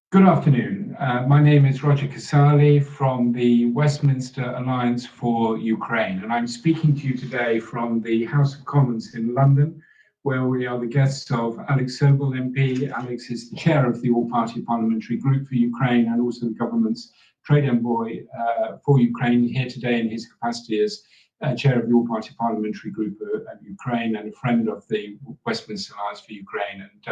Good afternoon. My name is Roger Casale from the Westminster Alliance for Ukraine, and I'm speaking to you today from the House of Commons in London, where we are the guests of Alex Sobel MP. Alex is the chair of the All-Party Parliamentary Group for Ukraine and also the government's trade envoy for Ukraine, here today in his capacity as chair of the All-Party Parliamentary Group of Ukraine and a friend of the Westminster Alliance for Ukraine. And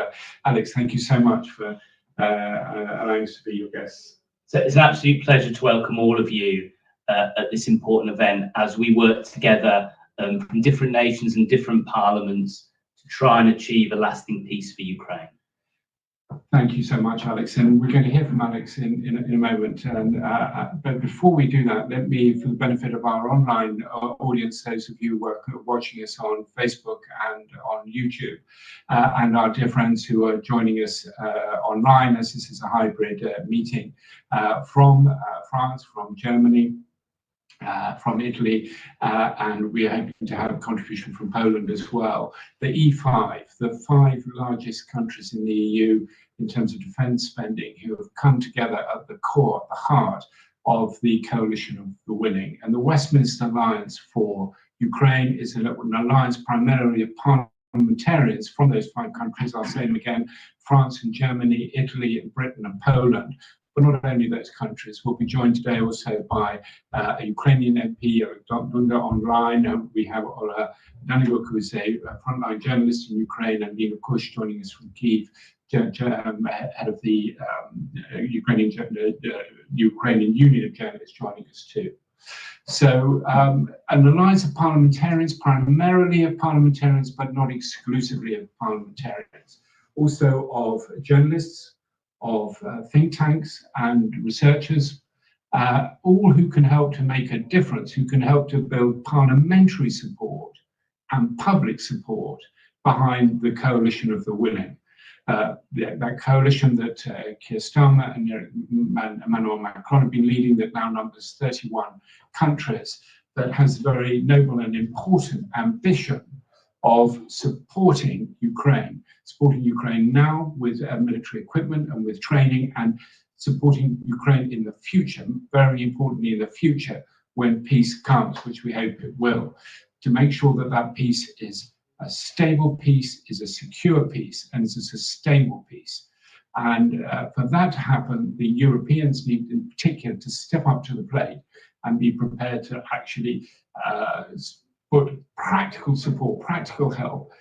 Alex, thank you so much for allowing us to be your guests. So it's an absolute pleasure to welcome all of you at this important event as we work together from different nations and different parliaments to try and achieve a lasting peace for Ukraine. Thank you so much, Alex. And we're going to hear from Alex in a moment. And but before we do that, let me, for the benefit of our online audience, those of you who are watching us on Facebook and on YouTube, and our dear friends who are joining us online, as this is a hybrid meeting from France, from Germany, from Italy, and we are hoping to have a contribution from Poland as well. The E5, the 5 largest countries in the EU in terms of defence spending, who have come together at the core, at the heart of the coalition of the willing. And the Westminster Alliance for Ukraine is an alliance primarily of parliamentarians from those 5 countries. I'll say them again: France and Germany, Italy and Britain and Poland. But not only those countries, we'll be joined today also by a Ukrainian MP, Oleg Dunda, online. We have Olha Danyliuk, who is a frontline journalist in Ukraine, and Lina Kushch joining us from Kyiv, head of the Ukrainian Union of Journalists, joining us too. So an alliance of parliamentarians, primarily of parliamentarians, but not exclusively of parliamentarians, also of journalists, of think tanks and researchers, all who can help to make a difference, who can help to build parliamentary support and public support behind the coalition of the willing. That coalition that Keir Starmer and Emmanuel Macron have been leading, that now numbers 31 countries, that has very noble and important ambition of supporting Ukraine now with military equipment and with training, and supporting Ukraine in the future, very importantly in the future, when peace comes, which we hope it will, to make sure that that peace is a stable peace, is a secure peace, and is a sustainable peace. And for that to happen, the Europeans need in particular to step up to the plate and be prepared to actually put practical support, practical help,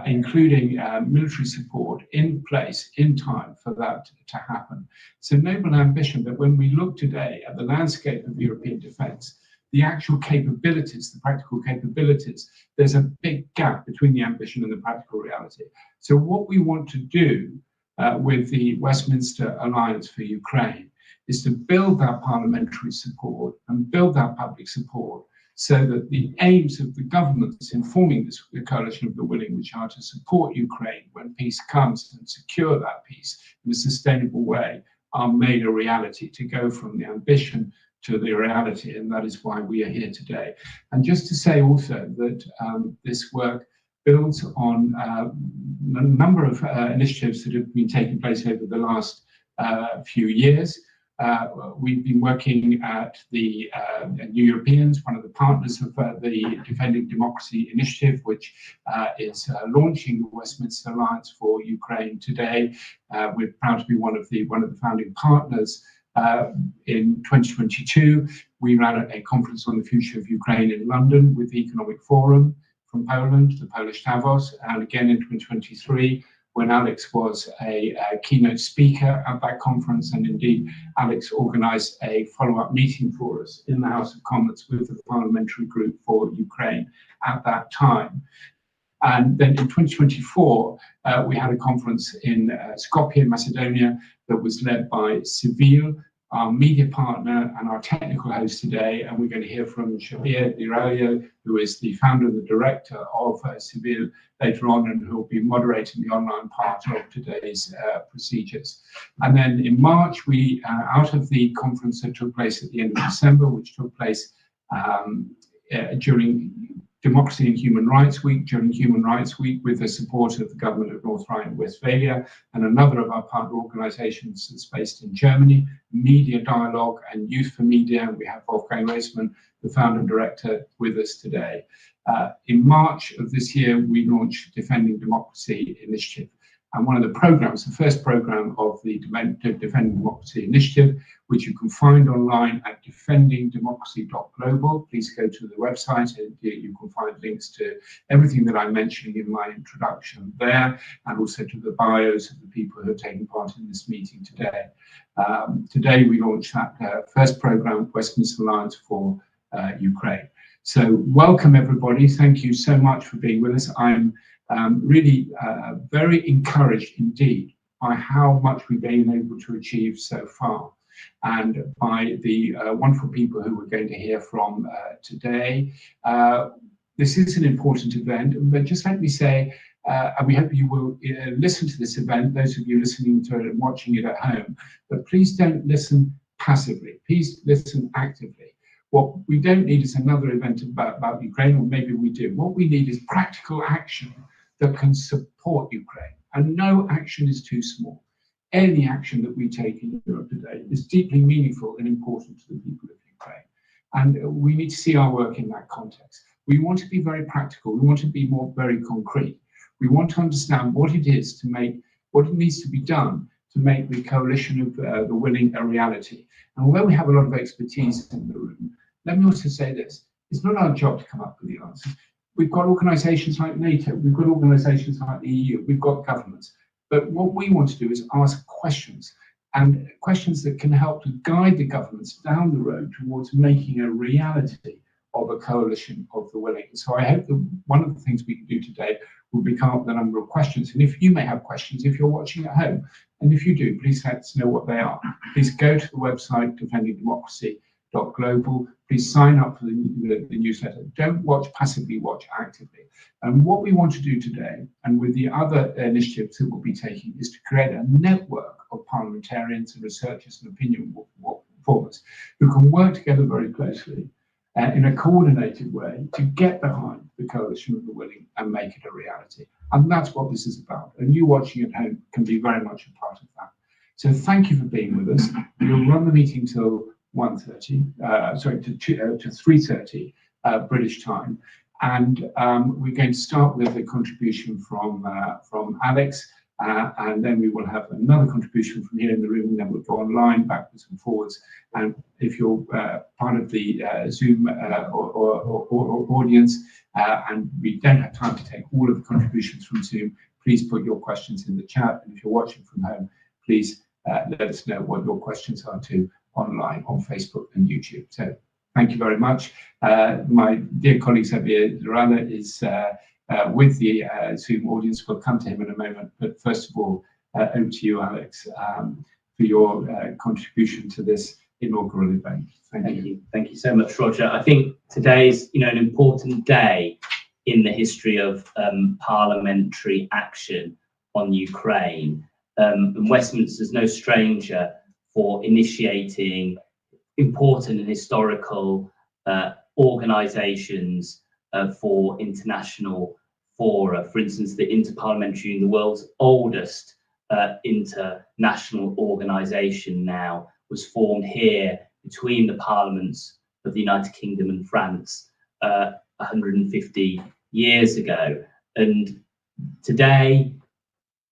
including military support in place in time for that to happen. It's a noble ambition, but when we look today at the landscape of European defence, the actual capabilities, the practical capabilities, there's a big gap between the ambition and the practical reality. So what we want to do with the Westminster Alliance for Ukraine is to build that parliamentary support and build that public support, so that the aims of the governments in forming this coalition of the willing, which are to support Ukraine when peace comes and secure that peace in a sustainable way, are made a reality, to go from the ambition to the reality. And that is why we are here today. And just to say also that this work builds on a number of initiatives that have been taking place over the last few years. We've been working at the New Europeans, one of the partners of the Defending Democracy Initiative, which is launching the Westminster Alliance for Ukraine today. We're proud to be one of the founding partners. In 2022, we ran a conference on the future of Ukraine in London with the Economic Forum from Poland, the Polish Davos, and again in 2023, when Alex was a keynote speaker at that conference, and indeed Alex organised a follow-up meeting for us in the House of Commons with the Parliamentary Group for Ukraine at that time. And then in 2024, we had a conference in Skopje, Macedonia, that was led by Sobel, our media partner and our technical host today. And we're going to hear from Xavier Di Rayo, who is the founder and the director of Sobel later on, and who will be moderating the online part of today's procedures. And then in March, we, out of the conference that took place at the end of December, which took place during Democracy and Human Rights Week during Human Rights Week with the support of the government of North Rhine-Westphalia and another of our partner organizations that's based in Germany, Media Dialogue and Youth for Media. We have Wolfgang Ressman, the founder and director, with us today. In March of this year, we launched Defending Democracy Initiative. And one of the programs, the first program of the Defending Democracy Initiative, which you can find online at defendingdemocracy.global. Please go to the website and you can find links to everything that I'm mentioning in my introduction there, and also to the bios of the people who are taking part in this meeting today. Today we launched that first program, Westminster Alliance for Ukraine. So welcome everybody. Thank you so much for being with us. I'm really very encouraged indeed by how much we've been able to achieve so far, and by the wonderful people who we're going to hear from today. This is an important event, but just let me say, and we hope you will listen to this event, those of you listening to it and watching it at home, but please don't listen passively, please listen actively. What we don't need is another event about Ukraine, or maybe we do. What we need is practical action that can support Ukraine. And no action is too small. Any action that we take in Europe today is deeply meaningful and important to the people of Ukraine. And we need to see our work in that context. We want to be very practical. We want to be very concrete. We want to understand what it is to make, what it needs to be done to make the coalition of the willing a reality. And although we have a lot of expertise in the room, let me also say this, it's not our job to come up with the answers. We've got organizations like NATO, we've got organizations like the EU, we've got governments. But what we want to do is ask questions, and questions that can help to guide the governments down the road towards making a reality of a coalition of the willing. So I hope that one of the things we can do today will be come up with a number of questions. And if you may have questions, if you're watching at home, and if you do, please let us know what they are. Please go to the website, defendingdemocracy.global. Please sign up for the newsletter. Don't watch passively, watch actively. And what we want to do today, and with the other initiatives that we'll be taking, is to create a network of parliamentarians and researchers and opinion formers who can work together very closely in a coordinated way to get behind the coalition of the willing and make it a reality. And that's what this is about. And you watching at home can be very much a part of that. So thank you for being with us. We'll run the meeting till 3:30 British time, and we're going to start with a contribution from Alex, and then we will have another contribution from here in the room, and then we'll go online backwards and forwards. And if you're part of the Zoom or audience, and we don't have time to take all of the contributions from Zoom, please put your questions in the chat. And if you're watching from home, please let us know what your questions are too, online on Facebook and YouTube. So thank you very much. My dear colleague Xavier Durana is with the Zoom audience. We'll come to him in a moment, but first of all, over to you, Alex, for your contribution to this inaugural event. Thank you. Thank you so much, Roger. I think today is, an important day in the history of parliamentary action on Ukraine. And Westminster is no stranger for initiating important and historical organisations for international fora. For instance, the Interparliamentary Union, the world's oldest international organisation now, was formed here between the parliaments of the United Kingdom and France 150 years ago. And today,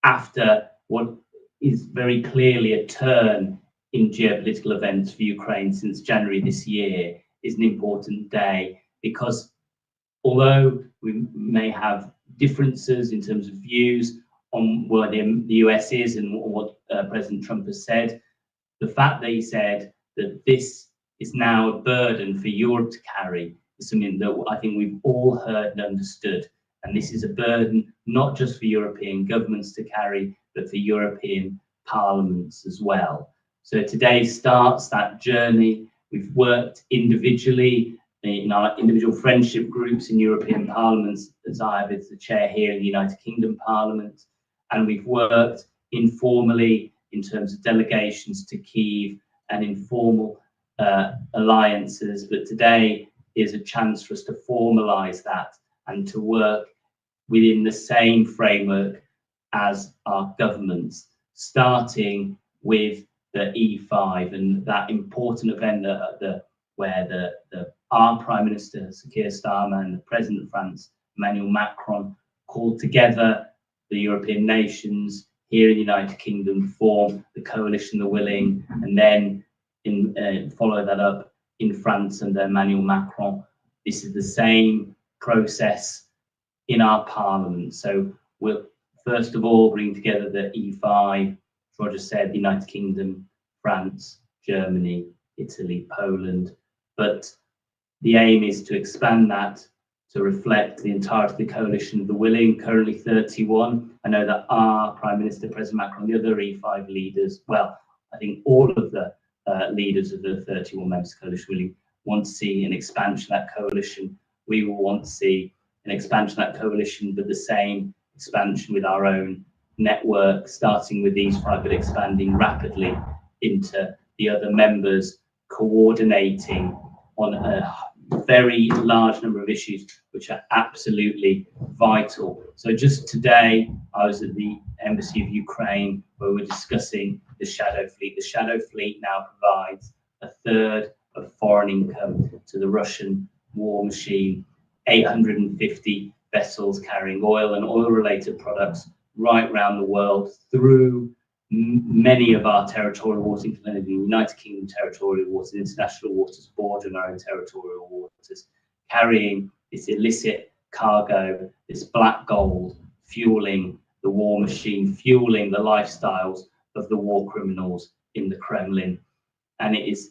after what is very clearly a turn in geopolitical events for Ukraine since January this year, is an important day, because although we may have differences in terms of views on where the US is and what President Trump has said, the fact that he said that this is now a burden for Europe to carry is something that I think we've all heard and understood. And this is a burden not just for European governments to carry, but for European parliaments as well. So today starts that journey. We've worked individually in our individual friendship groups in European parliaments, as I have as the chair here in the United Kingdom Parliament, and we've worked informally in terms of delegations to Kyiv and informal alliances. But today is a chance for us to formalise that and to work within the same framework as our governments, starting with the E5 and that important event where our Prime Minister, Sir Keir Starmer, and the President of France, Emmanuel Macron, called together the European nations here in the United Kingdom, form the Coalition of the Willing, and then follow that up in France under Emmanuel Macron. This is the same process in our parliament. So we'll first of all bring together the E5, as Roger said, the United Kingdom, France, Germany, Italy, Poland. But the aim is to expand that to reflect the entirety of the Coalition of the Willing, currently 31. I know that our Prime Minister, President Macron, the other E5 leaders, well, I think all of the leaders of the 31 members of the Coalition Willing want to see an expansion of that coalition. We will want to see an expansion of that coalition, but the same expansion with our own network, starting with these five, but expanding rapidly into the other members, coordinating on a very large number of issues which are absolutely vital. So just today, I was at the Embassy of Ukraine where we're discussing the shadow fleet. The shadow fleet now provides a third of foreign income to the Russian war machine, 850 vessels carrying oil and oil-related products right around the world through many of our territorial waters, including the United Kingdom territorial waters, international waters, bordering our own territorial waters, carrying this illicit cargo, this black gold, fueling the war machine, fueling the lifestyles of the war criminals in the Kremlin. And it is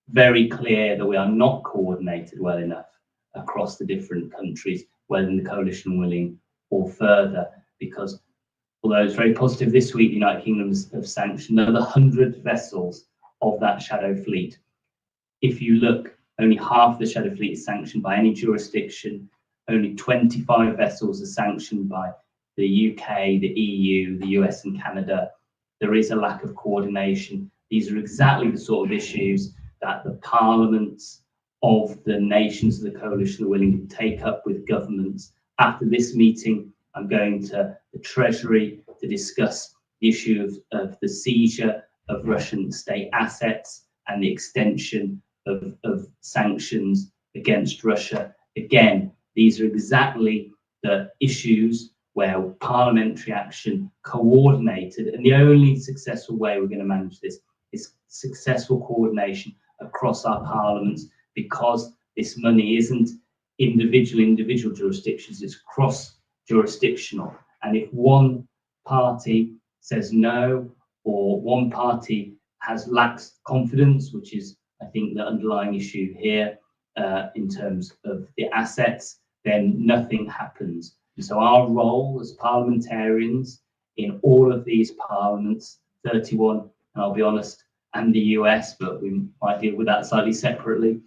very clear that we are not coordinated well enough across the different countries, whether in the Coalition Willing or further, because although it's very positive this week, the United Kingdom have sanctioned another 100 vessels of that shadow fleet. If you look, only half the shadow fleet is sanctioned by any jurisdiction. Only 25 vessels are sanctioned by the UK, the EU, the US and Canada. There is a lack of coordination. These are exactly the sort of issues that the parliaments of the nations of the Coalition are willing to take up with governments. After this meeting, I'm going to the Treasury to discuss the issue of the seizure of Russian state assets and the extension of sanctions against Russia. Again, these are exactly the issues where parliamentary action coordinated, and the only successful way we're going to manage this is successful coordination across our parliaments, because this money isn't individual jurisdictions, it's cross-jurisdictional. And if one party says no, or one party lacks confidence, which is, I think, the underlying issue here in terms of the assets, then nothing happens. And so our role as parliamentarians in all of these parliaments, 31, and I'll be honest, and the US, but we might deal with that slightly separately,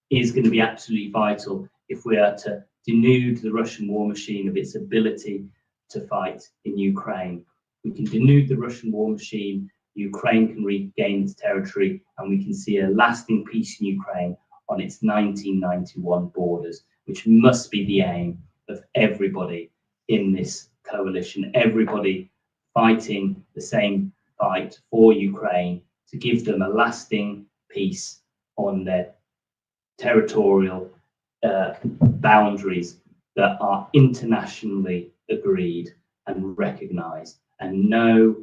is going to be absolutely vital if we are to denude the Russian war machine of its ability to fight in Ukraine. We can denude the Russian war machine, Ukraine can regain its territory, and we can see a lasting peace in Ukraine on its 1991 borders, which must be the aim of everybody in this coalition, everybody fighting the same fight for Ukraine, to give them a lasting peace on their territorial boundaries that are internationally agreed and recognised, and no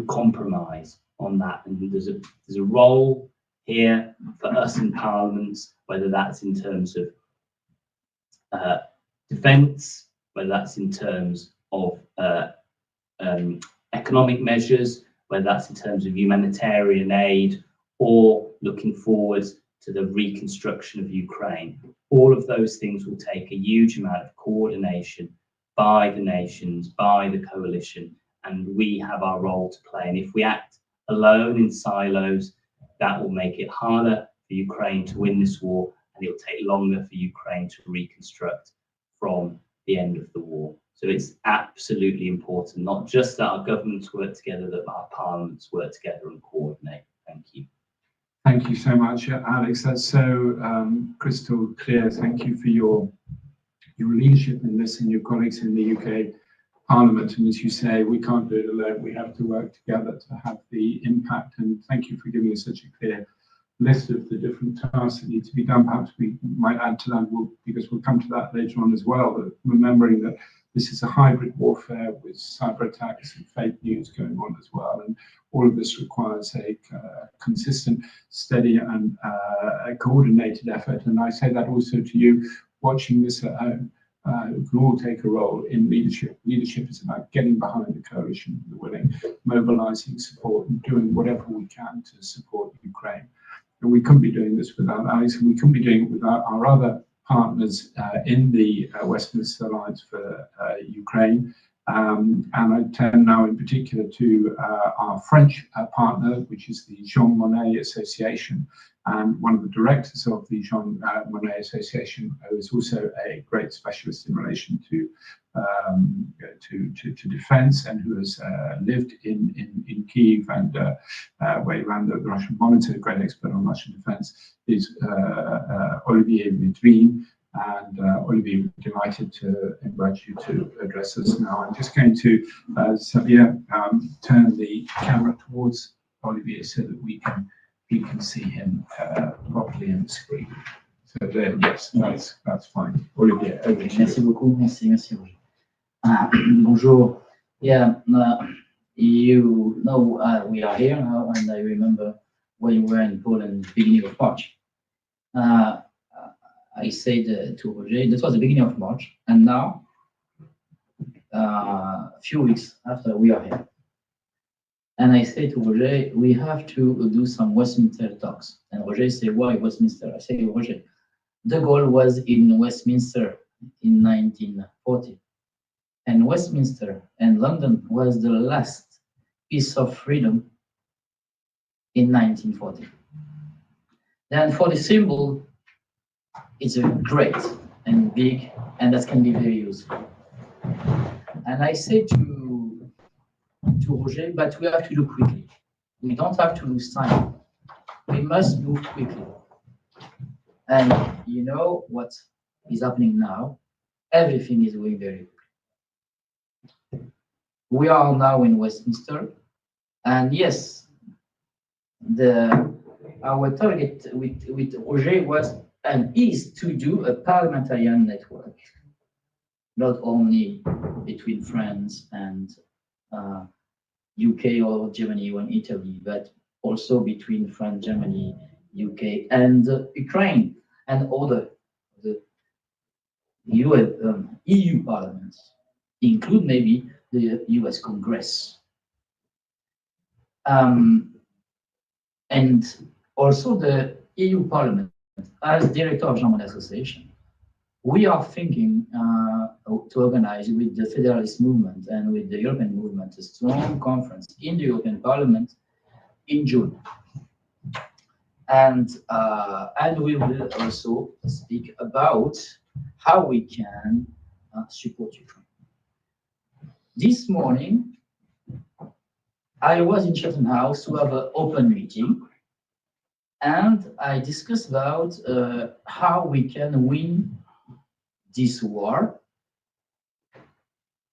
compromise on that. And there's a role here for us in parliaments, whether that's in terms of defence, whether that's in terms of economic measures, whether that's in terms of humanitarian aid, or looking forward to the reconstruction of Ukraine. All of those things will take a huge amount of coordination by the nations, by the coalition, and we have our role to play. And if we act alone in silos, that will make it harder for Ukraine to win this war, and it will take longer for Ukraine to reconstruct from the end of the war. So it's absolutely important, not just that our governments work together, that our parliaments work together and coordinate. Thank you. Thank you so much, Alex. That's so crystal clear. Thank you for your leadership in this and your colleagues in the UK Parliament. And as you say, we can't do it alone. We have to work together to have the impact. And thank you for giving us such a clear list of the different tasks that need to be done. Perhaps we might add to that, because we'll come to that later on as well, but remembering that this is a hybrid warfare with cyber attacks and fake news going on as well. And all of this requires a consistent, steady and coordinated effort. And I say that also to you watching this at home. We can all take a role in leadership. Leadership is about getting behind the coalition, the willing, mobilizing support and doing whatever we can to support Ukraine. And we couldn't be doing this without Alex, and we couldn't be doing it without our other partners in the Westminster Alliance for Ukraine. And I turn now in particular to our French partner, which is the Jean Monnet Association. And one of the directors of the Jean Monnet Association, who is also a great specialist in relation to defense, and who has lived in Kyiv and where he ran the Russian monitor, great expert on Russian defense, is Olivier Vedrine. And Olivier, we're delighted to invite you to address us now. I'm just going to, Xavier, turn the camera towards Olivier so that we can see him properly on the screen. So there, yes, that's fine. Olivier, over to you. Merci beaucoup. Merci. Bonjour. Yeah, you know we are here now, and I remember when you were in Poland beginning of March. I said to Roger, that was the beginning of March, and now, a few weeks after, we are here. And I said to Roger, we have to do some Westminster talks. And Roger said, why Westminster? I said, Roger, de Gaulle was in Westminster in 1940. And Westminster and London was the last piece of freedom in 1940. Then for the symbol, it's a great and big, and that can be very useful. And I said to Roger, but we have to do quickly. We don't have to lose time. We must move quickly. And you know what is happening now? Everything is going very quickly. We are now in Westminster, and yes, our target with Roger was and is to do a parliamentarian network, not only between France and UK or Germany or Italy, but also between France, Germany, UK, and Ukraine, and other the EU parliaments, include maybe the US Congress. And also the EU Parliament. As director of Jean Monnet Association, we are thinking to organize with the Federalist movement and with the European movement a strong conference in the European Parliament in June. And we will also speak about how we can support Ukraine. This morning, I was in Chatham House to have an open meeting. And I discussed about how we can win this war.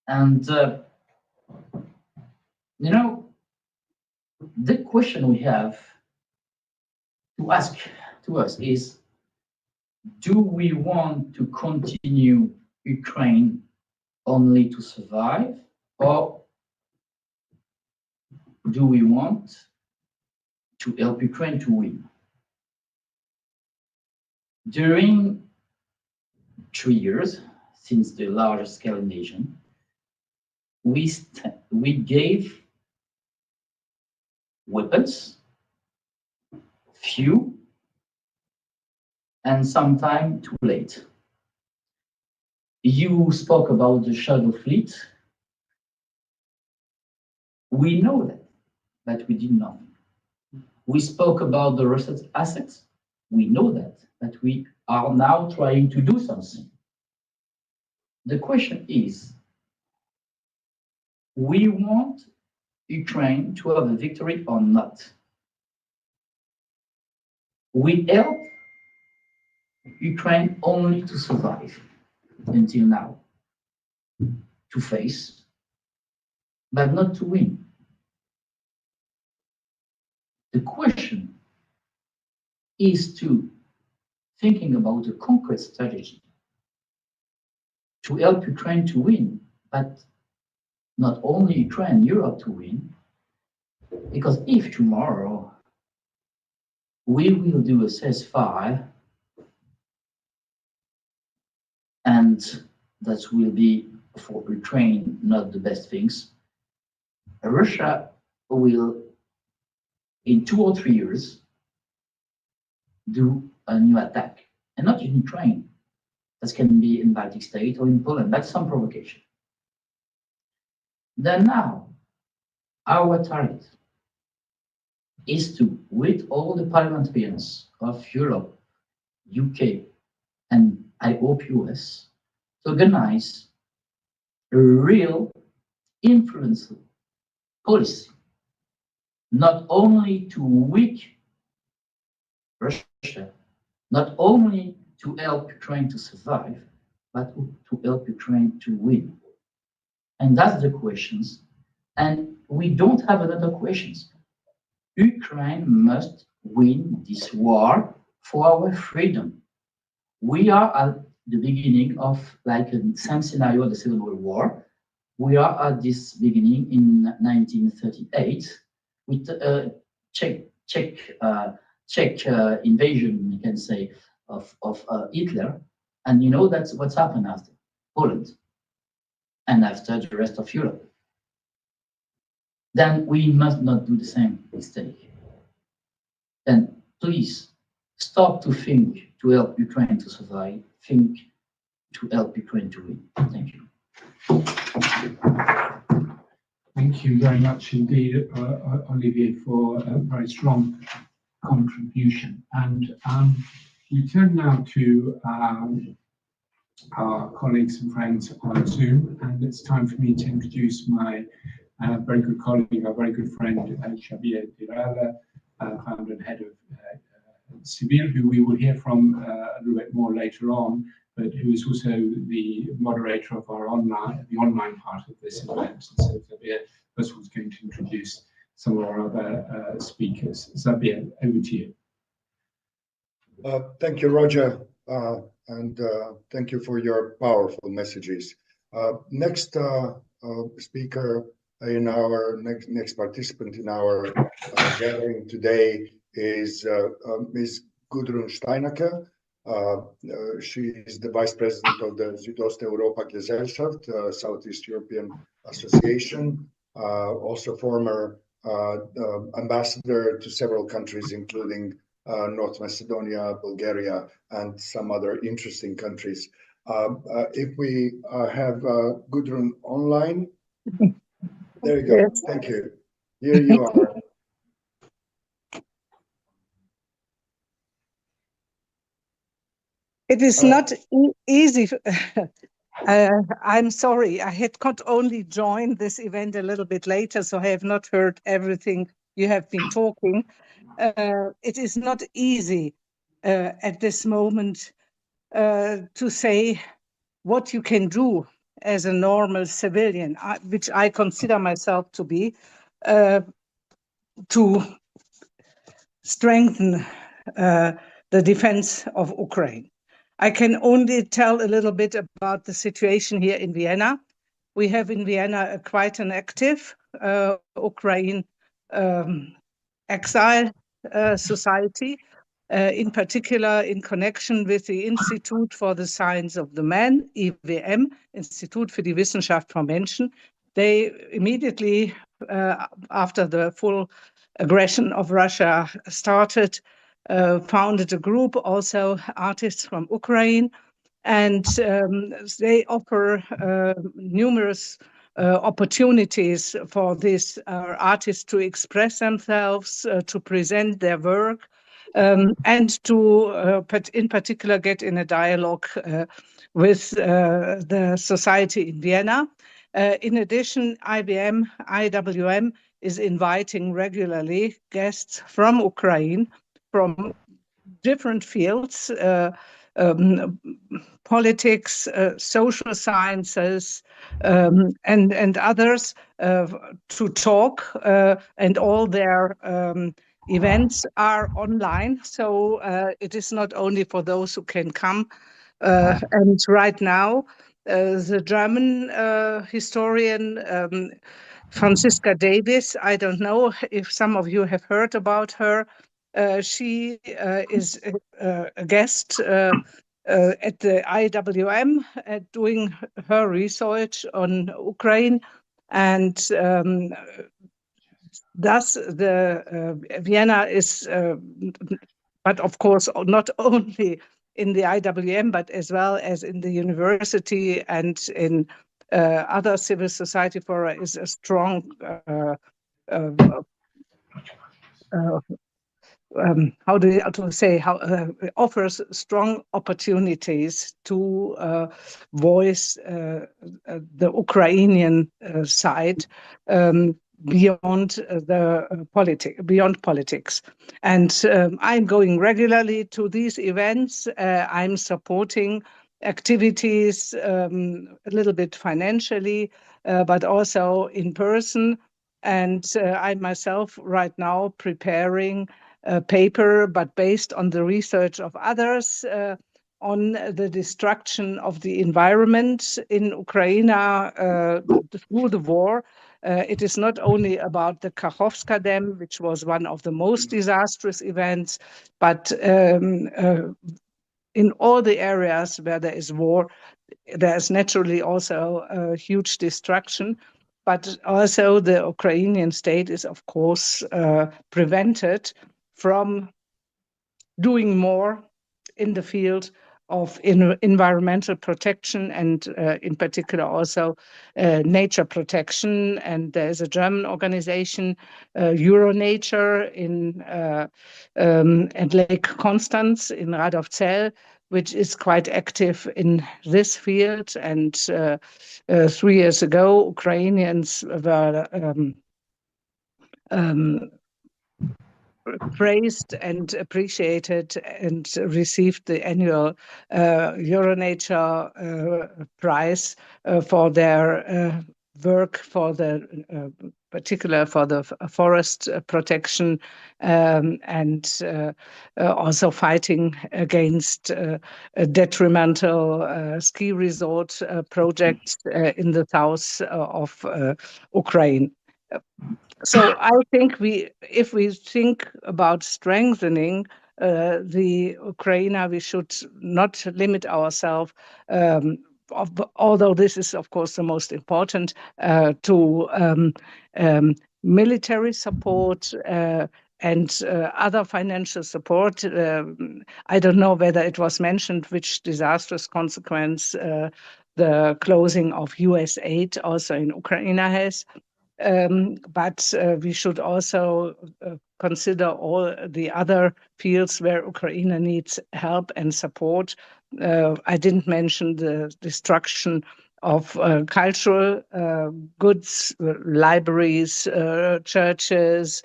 And, you know, the question we have to ask to us is, do we want to continue Ukraine only to survive, or do we want to help Ukraine to win? During 3 years, since the large-scale invasion, we gave weapons, few, and sometimes too late. You spoke about the Shadow Fleet. We know that, but we did nothing. We spoke about the Russian assets. We know that, but we are now trying to do something. The question is, we want Ukraine to have a victory or not? We help Ukraine only to survive until now, to face, but not to win. The question is to thinking about a concrete strategy to help Ukraine to win, but not only Ukraine, Europe to win, because if tomorrow we will do a ceasefire and that will be for Ukraine not the best things, Russia will in 2 or 3 years do a new attack, and not in Ukraine. That can be in Baltic State or in Poland. That's some provocation. Then now, our target is to, with all the parliamentarians of Europe, UK, and I hope US, to organize a real influential policy, not only to weaken Russia, not only to help Ukraine to survive, but to help Ukraine to win. And that's the questions. And we don't have another questions. Ukraine must win this war for our freedom. We are at the beginning of like a same scenario of the Second World War. We are at this beginning in 1938 with Czech invasion, you can say, of Hitler, and you know that's what's happened after Poland and after the rest of Europe. Then we must not do the same mistake. Then please stop to think to help Ukraine to survive, think to help Ukraine to win. Thank you. Thank you very much indeed, Olivier, for a very strong contribution. And we turn now to our colleagues and friends on Zoom, and it's time for me to introduce my very good colleague, our very good friend, Xavier Dirala, founder and head of Sobel, who we will hear from a little bit more later on, but who is also the moderator of our online part of this event. And so Xavier, first of all, is going to introduce some of our other speakers. Xavier, over to you. Thank you, Roger, and thank you for your powerful messages. Next speaker in our next participant in our gathering today is Ms. Gudrun Steinacker. She is the Vice President of the Südosteuropa Gesellschaft, Southeast European Association, also former ambassador to several countries, including North Macedonia, Bulgaria, and some other interesting countries. If we have Gudrun online, there you go. Yes. Thank you. Here you are. It is not easy. I'm sorry, I had not only joined this event a little bit later, so I have not heard everything you have been talking. It is not easy at this moment to say what you can do as a normal civilian, which I consider myself to be, to strengthen the defense of Ukraine. I can only tell a little bit about the situation here in Vienna. We have in Vienna quite an active Ukraine exile society, in particular in connection with the Institute for the Science of the Man, IWM, Institut für die Wissenschaft vom Menschen. They immediately, after the full aggression of Russia started, founded a group, also artists from Ukraine, and they offer numerous opportunities for these artists to express themselves, to present their work, and to, in particular, get in a dialogue with the society in Vienna. In addition, IWM is inviting regularly guests from Ukraine, from different fields, politics, social sciences, and others to talk, and all their events are online. So it is not only for those who can come. And right now, the German historian Franziska Davis, I don't know if some of you have heard about her. She is a guest at the IWM doing her research on Ukraine, and thus the Vienna is, but of course not only in the IWM, but as well as in the university and in other civil society fora, is a strong offers strong opportunities to voice the Ukrainian side beyond politics. And I'm going regularly to these events. I'm supporting activities a little bit financially, but also in person. And I myself right now preparing a paper, but based on the research of others, on the destruction of the environment in Ukraine through the war. It is not only about the Kakhovka Dam, which was one of the most disastrous events, but in all the areas where there is war, there is naturally also a huge destruction. But also the Ukrainian state is, of course, prevented from doing more in the field of environmental protection and in particular also nature protection. And there's a German organization, Euronature, at Lake Constance in Radovcel, which is quite active in this field. And 3 years ago, Ukrainians were praised and appreciated and received the annual Euronature prize for their work for the particular for the forest protection and also fighting against detrimental ski resort projects in the south of Ukraine. So I think if we think about strengthening the Ukraine, we should not limit ourselves, although this is, of course, the most important, to military support and other financial support. I don't know whether it was mentioned which disastrous consequence the closing of US aid also in Ukraine has. But we should also consider all the other fields where Ukraine needs help and support. I didn't mention the destruction of cultural goods, libraries, churches.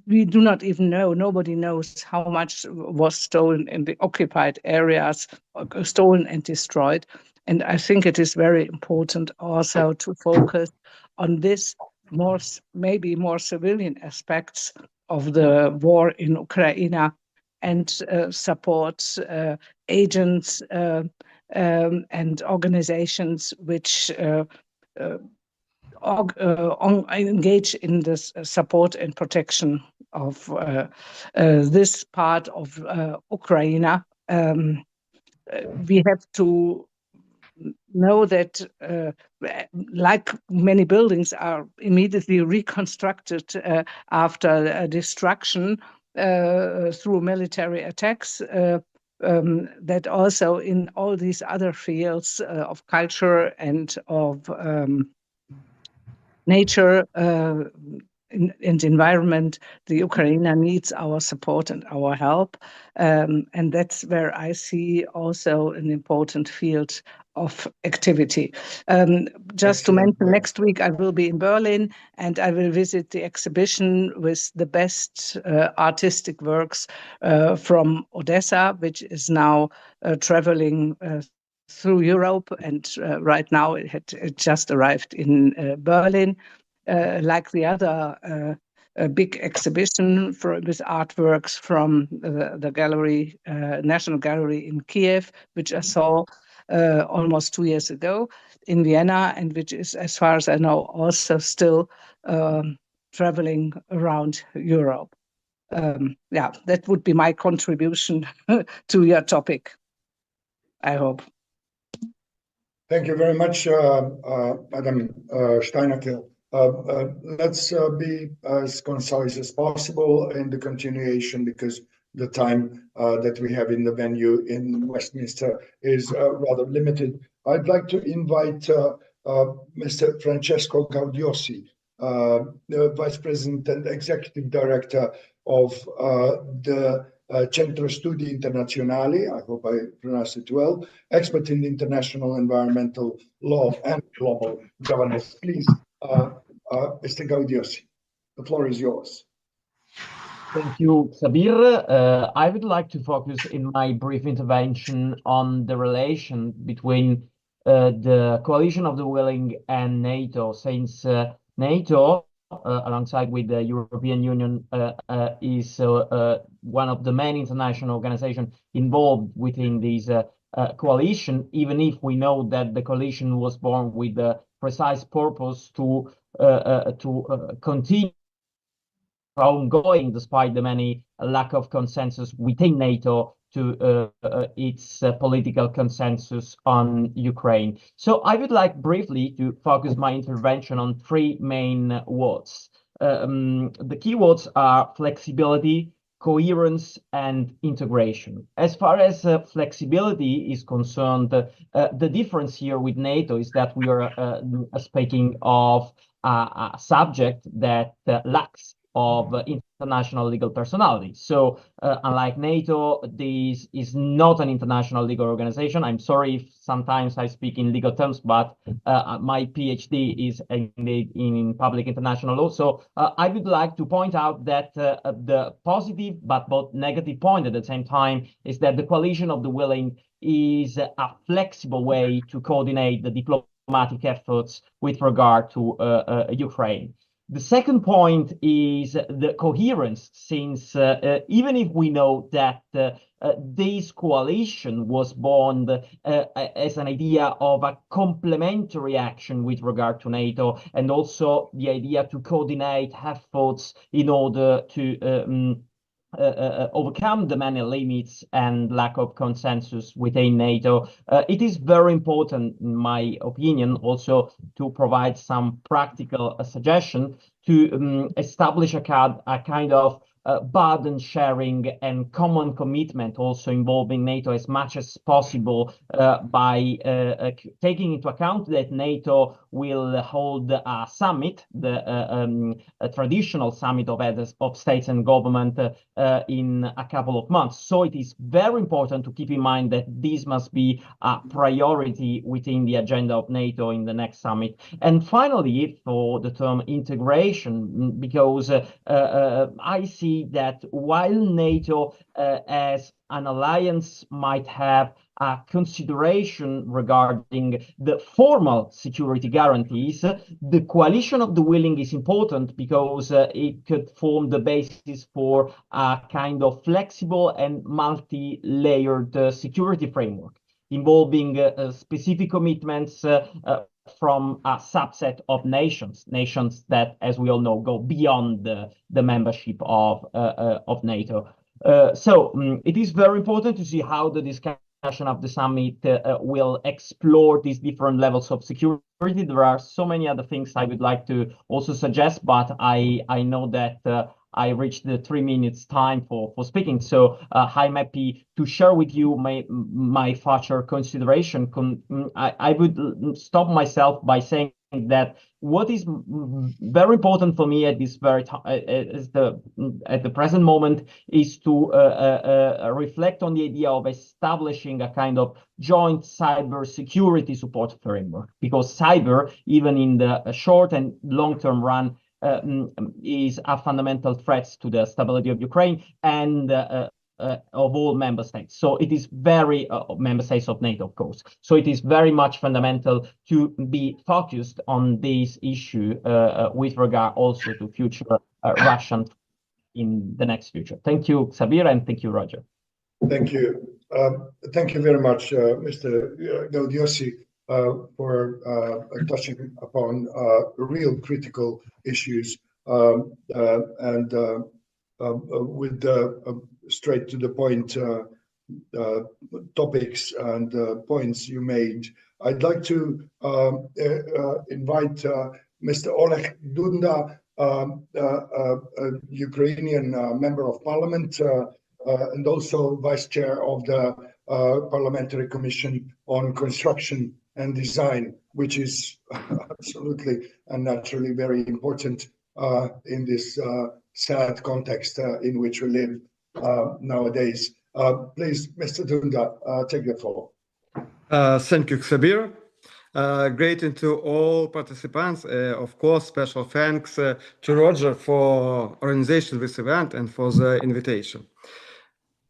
We do not even know, nobody knows how much was stolen in the occupied areas, stolen and destroyed. And I think it is very important also to focus on this maybe more civilian aspects of the war in Ukraine and support agents and organizations which engage in this support and protection of this part of Ukraine. We have to know that like many buildings are immediately reconstructed after destruction through military attacks, that also in all these other fields of culture and of nature and environment, the Ukraine needs our support and our help. And that's where I see also an important field of activity. Just to mention, next week I will be in Berlin and I will visit the exhibition with the best artistic works from Odessa, which is now traveling through Europe, and right now it just arrived in Berlin. Like the other big exhibition with artworks from the gallery, National Gallery in Kiev, which I saw almost 2 years ago in Vienna, and which is, as far as I know, also still traveling around Europe. Yeah, that would be my contribution to your topic, I hope. Thank you very much, Madam Steinacker. Let's be as concise as possible in the continuation, because the time that we have in the venue in Westminster is rather limited. I'd like to invite Mr. Francesco Gaudiosi, the Vice President and Executive Director of the Centro Studi Internazionali, I hope I pronounced it well, expert in international environmental law and global governance. Please, Mr. Gaudiosi, the floor is yours. Thank you, Sabir. I would like to focus in my brief intervention on the relation between the coalition of the willing and NATO, since NATO, alongside with the European Union, is one of the main international organizations involved within this coalition, even if we know that the coalition was born with the precise purpose to continue ongoing despite the many lack of consensus within NATO to its political consensus on Ukraine. So I would like briefly to focus my intervention on three main words. The key words are flexibility, coherence, and integration. As far as flexibility is concerned, the difference here with NATO is that we are speaking of a subject that lacks of international legal personality. So unlike NATO, this is not an international legal organization. I'm sorry if sometimes I speak in legal terms, but my PhD is indeed in public international law. So I would like to point out that the positive but both negative point at the same time is that the coalition of the willing is a flexible way to coordinate the diplomatic efforts with regard to Ukraine. The second point is the coherence, since even if we know that this coalition was born as an idea of a complementary action with regard to NATO, and also the idea to coordinate efforts in order to overcome the many limits and lack of consensus within NATO, it is very important, in my opinion, also to provide some practical suggestion to establish a kind of burden sharing and common commitment, also involving NATO as much as possible, by taking into account that NATO will hold a summit, a traditional summit of heads of states and government in a couple of months. So it is very important to keep in mind that this must be a priority within the agenda of NATO in the next summit. And finally, for the term integration, because I see that while NATO as an alliance might have a consideration regarding the formal security guarantees, the coalition of the willing is important because it could form the basis for a kind of flexible and multi-layered security framework involving specific commitments from a subset of nations that, as we all know, go beyond the membership of NATO. So it is very important to see how the discussion of the summit will explore these different levels of security. There are so many other things I would like to also suggest, but I know that I reached the 3 minutes time for speaking. So I'm happy to share with you my future consideration. I would stop myself by saying that what is very important for me at this very time, at the present moment, is to reflect on the idea of establishing a kind of joint cyber security support framework, because cyber, even in the short and long-term run, is a fundamental threat to the stability of Ukraine and of all member states. So it is very member states of NATO, of course. So it is very much fundamental to be focused on this issue with regard also to future Russian in the next future. Thank you, Sabir, and thank you, Roger. Thank you. Thank you very much, Mr. Gaudiosi, for touching upon real critical issues and with straight to the point topics and points you made. I'd like to invite Mr. Oleg Dunda, a Ukrainian member of parliament and also vice chair of the Parliamentary Commission on Construction and Design, which is absolutely and naturally very important in this sad context in which we live nowadays. Please, Mr. Dunda, take the floor. Thank you, Sabir. Greeting to all participants. Of course, special thanks to Roger for organization of this event and for the invitation.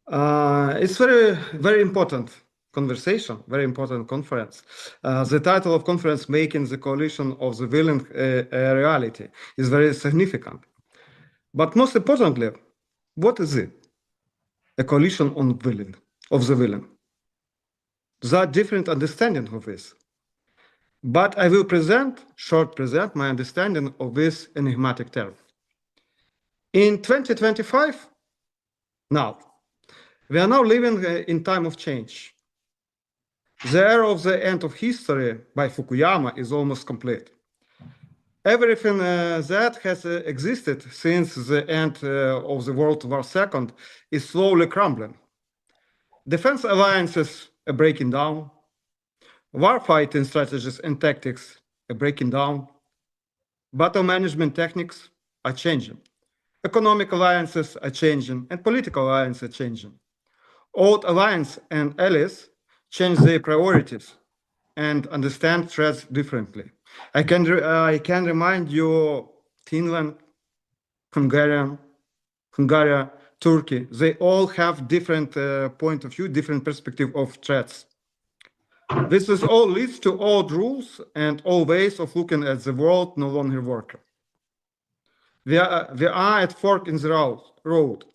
It's very important conversation, very important conference. The title of conference, Making the Coalition of the Willing a Reality, is very significant. But most importantly, what is it? A coalition of the willing. There are different understandings of this. But I will present my understanding of this enigmatic term. In 2025, we are now living in time of change. The era of the end of history by Fukuyama is almost complete. Everything that has existed since the end of the World War II is slowly crumbling. Defense alliances are breaking down. Warfighting strategies and tactics are breaking down. Battle management techniques are changing. Economic alliances are changing, and political alliances are changing. Old alliances and allies change their priorities and understand threats differently. I can remind you, Finland, Hungary, Turkey, they all have different point of view, different perspective of threats. This is all leads to old rules and old ways of looking at the world no longer work. We are at fork in the road.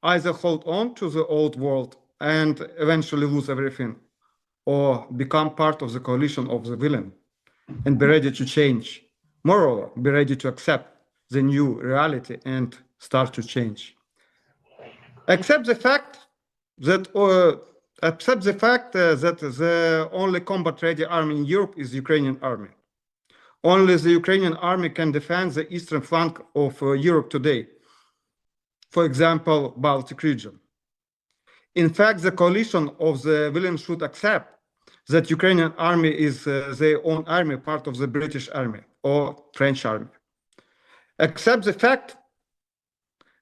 Either hold on to the old world and eventually lose everything, or become part of the coalition of the willing and be ready to change. Moreover, be ready to accept the new reality and start to change. Accept the fact that the only combat-ready army in Europe is the Ukrainian army. Only the Ukrainian army can defend the eastern flank of Europe today. For example, Baltic region. In fact, the coalition of the willing should accept that Ukrainian army is their own army, part of the British army or French army. Accept the fact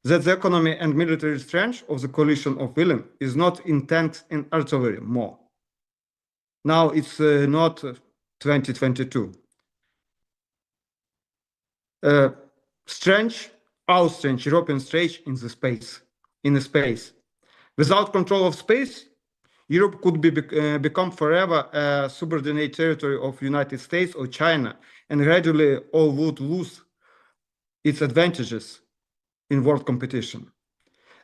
that the economy and military strength of the coalition of willing is not intense in artillery more. Now it's not 2022. Strength, our strength, European strength in the space. Without control of space, Europe could become forever a subordinate territory of United States or China, and gradually all would lose its advantages in world competition.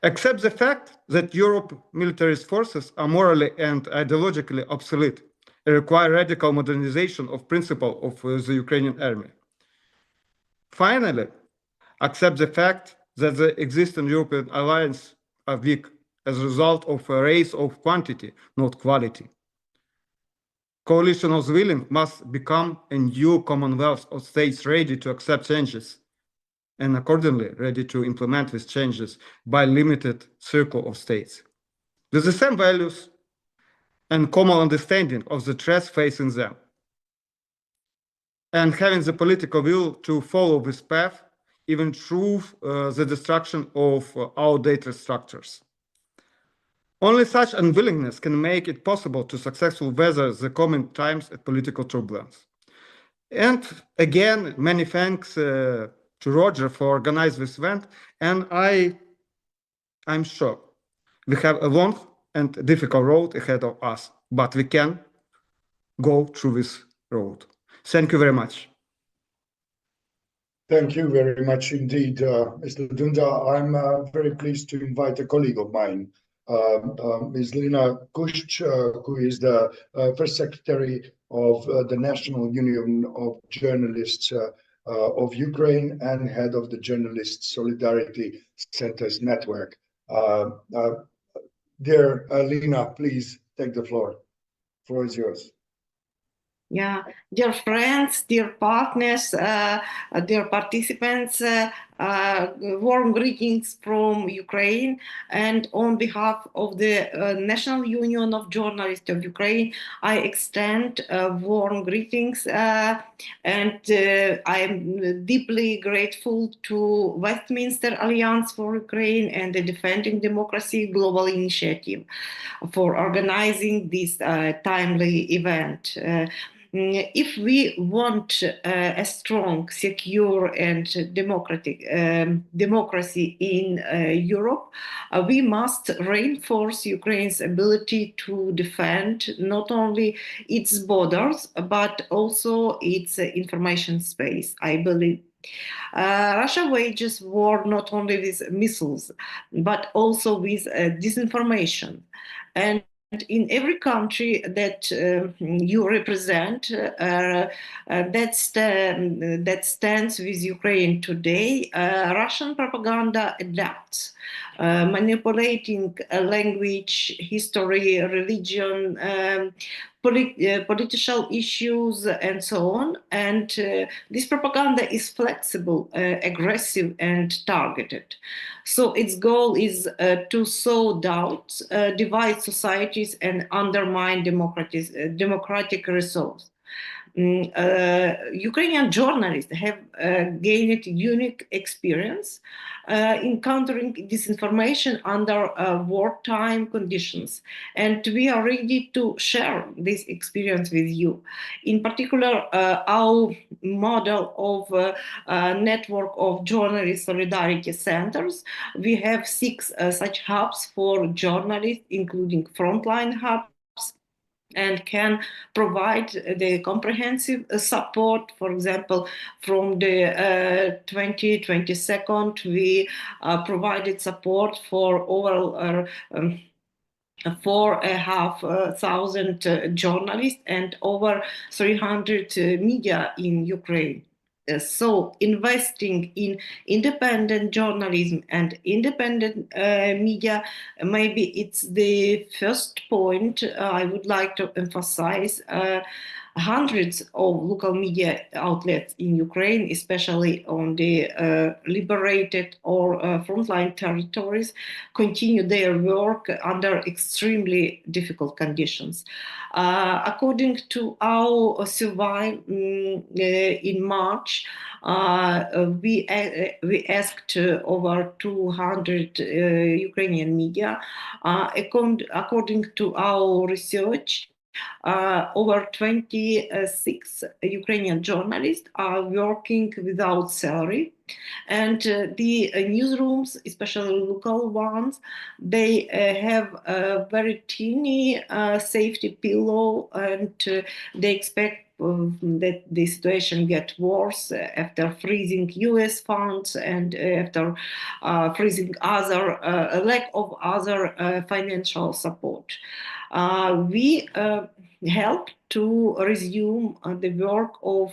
Accept the fact that Europe's military forces are morally and ideologically obsolete and require radical modernization of principle of the Ukrainian army. Finally, accept the fact that the existing European alliance are weak as a result of a race of quantity, not quality. Coalition of the willing must become a new commonwealth of states ready to accept changes and accordingly ready to implement these changes by limited circle of states with the same values and common understanding of the threats facing them. and having the political will to follow this path, even through the destruction of our data structures. Only such unwillingness can make it possible to successfully weather the coming times and political turbulence. And again, many thanks to Roger for organizing this event. And I'm sure we have a long and difficult road ahead of us, but we can go through this road. Thank you very much. Thank you very much indeed, Mr. Dunda. I'm very pleased to invite a colleague of mine, Ms. Lina Kushch, who is the first secretary of the National Union of Journalists of Ukraine and head of the Journalist Solidarity Centers Network. Dear Lina, please take the floor. The floor is yours. Yeah, dear friends, dear partners, dear participants, warm greetings from Ukraine, and on behalf of the National Union of Journalists of Ukraine, I extend warm greetings, and I am deeply grateful to Westminster Alliance for Ukraine and the Defending Democracy Global Initiative for organizing this timely event. If we want a strong, secure, and democracy in Europe, we must reinforce Ukraine's ability to defend not only its borders, but also its information space, I believe. Russia wages war not only with missiles, but also with disinformation. And in every country that you represent, that stands with Ukraine today, Russian propaganda adapts, manipulating language, history, religion, political issues, and so on. And this propaganda is flexible, aggressive, and targeted. So its goal is to sow doubt, divide societies, and undermine democratic resolve. Ukrainian journalists have gained unique experience encountering disinformation under wartime conditions, and we are ready to share this experience with you. In particular, our model of network of journalist solidarity centers, we have 6 such hubs for journalists, including frontline hubs, and can provide the comprehensive support. For example, from the 2022, we provided support for over 4,500 journalists and over 300 media in Ukraine. So investing in independent journalism and independent media, maybe it's the first point I would like to emphasize. Hundreds of local media outlets in Ukraine, especially on the liberated or frontline territories, continue their work under extremed difficult conditions. According to our survey in March, we asked over 200 Ukrainian media. According to our research, over 26 Ukrainian journalists are working without salary, and the newsrooms, especially local ones, they have a very teeny safety pillow, and they expect that the situation gets worse after freezing US funds and after freezing other lack of other financial support. We help to resume the work of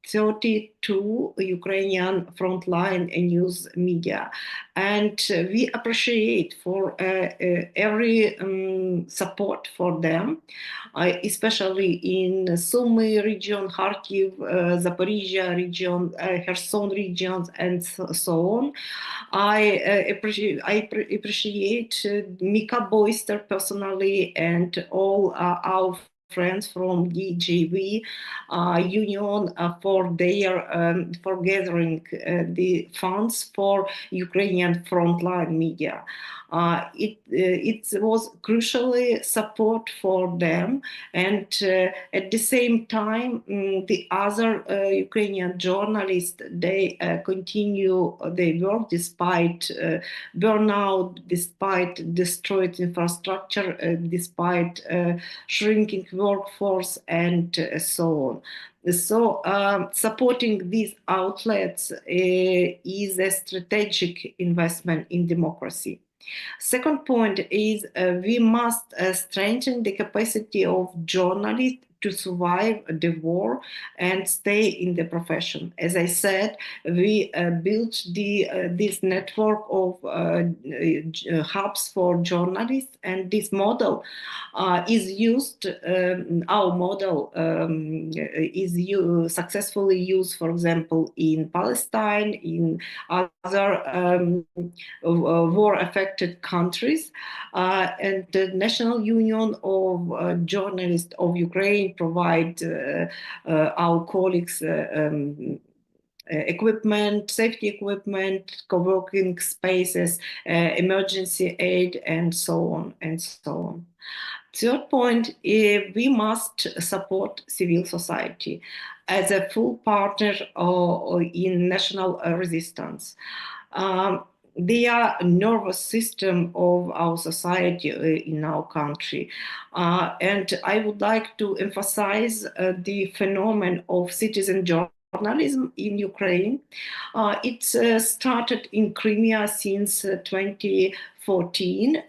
32 Ukrainian frontline news media, and we appreciate for every support for them, especially in Sumy region, Kharkiv, Zaporizhia region, Kherson regions, and so on. I appreciate Mika Beuster personally and all our friends from DGV Union for their for gathering the funds for Ukrainian frontline media. It was crucially support for them, and at the same time, the other Ukrainian journalists, they continue their work despite burnout, despite destroyed infrastructure, despite shrinking workforce, and so on. So supporting these outlets is a strategic investment in democracy. Second point is we must strengthen the capacity of journalists to survive the war and stay in the profession. As I said, we built this network of hubs for journalists, and this model is used, our model is successfully used, for example, in Palestine, in other war-affected countries, and the National Union of Journalists of Ukraine provide our colleagues equipment, safety equipment, co-working spaces, emergency aid, and so on and so on. Third point, we must support civil society as a full partner in national resistance. They are a nervous system of our society in our country. And I would like to emphasize the phenomenon of citizen journalism in Ukraine. It started in Crimea since 2014,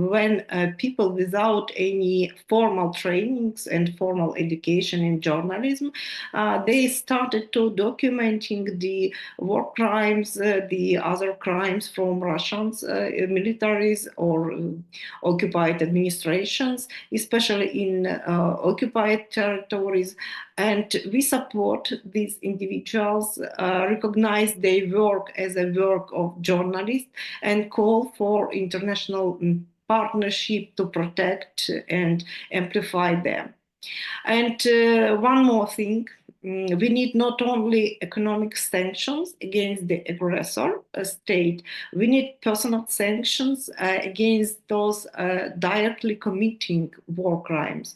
when people without any formal trainings and formal education in journalism, they started to documenting the war crimes, the other crimes from Russians, militaries or occupied administrations, especially in occupied territories. And we support these individuals, recognize their work as a work of journalists, and call for international partnership to protect and amplify them. And one more thing, we need not only economic sanctions against the aggressor state, we need personal sanctions against those directly committing war crimes,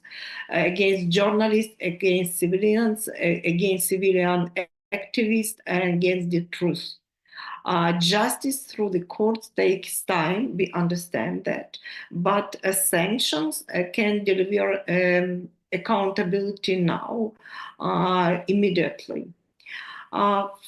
against journalists, against civilians, against civilian activists, and against the truth. Justice through the courts takes time, we understand that, but sanctions can deliver accountability now, immediately.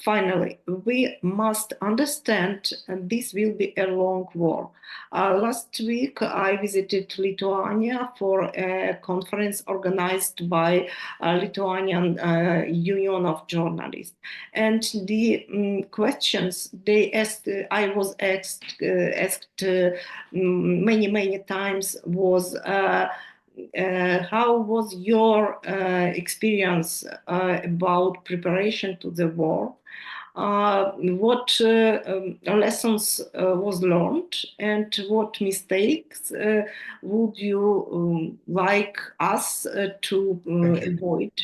Finally, we must understand this will be a long war. Last week, I visited Lithuania for a conference organized by Lithuanian Union of Journalists. And the questions they asked, I was asked many times was, how was your experience about preparation to the war? What lessons was learned, and what mistakes would you like us to avoid?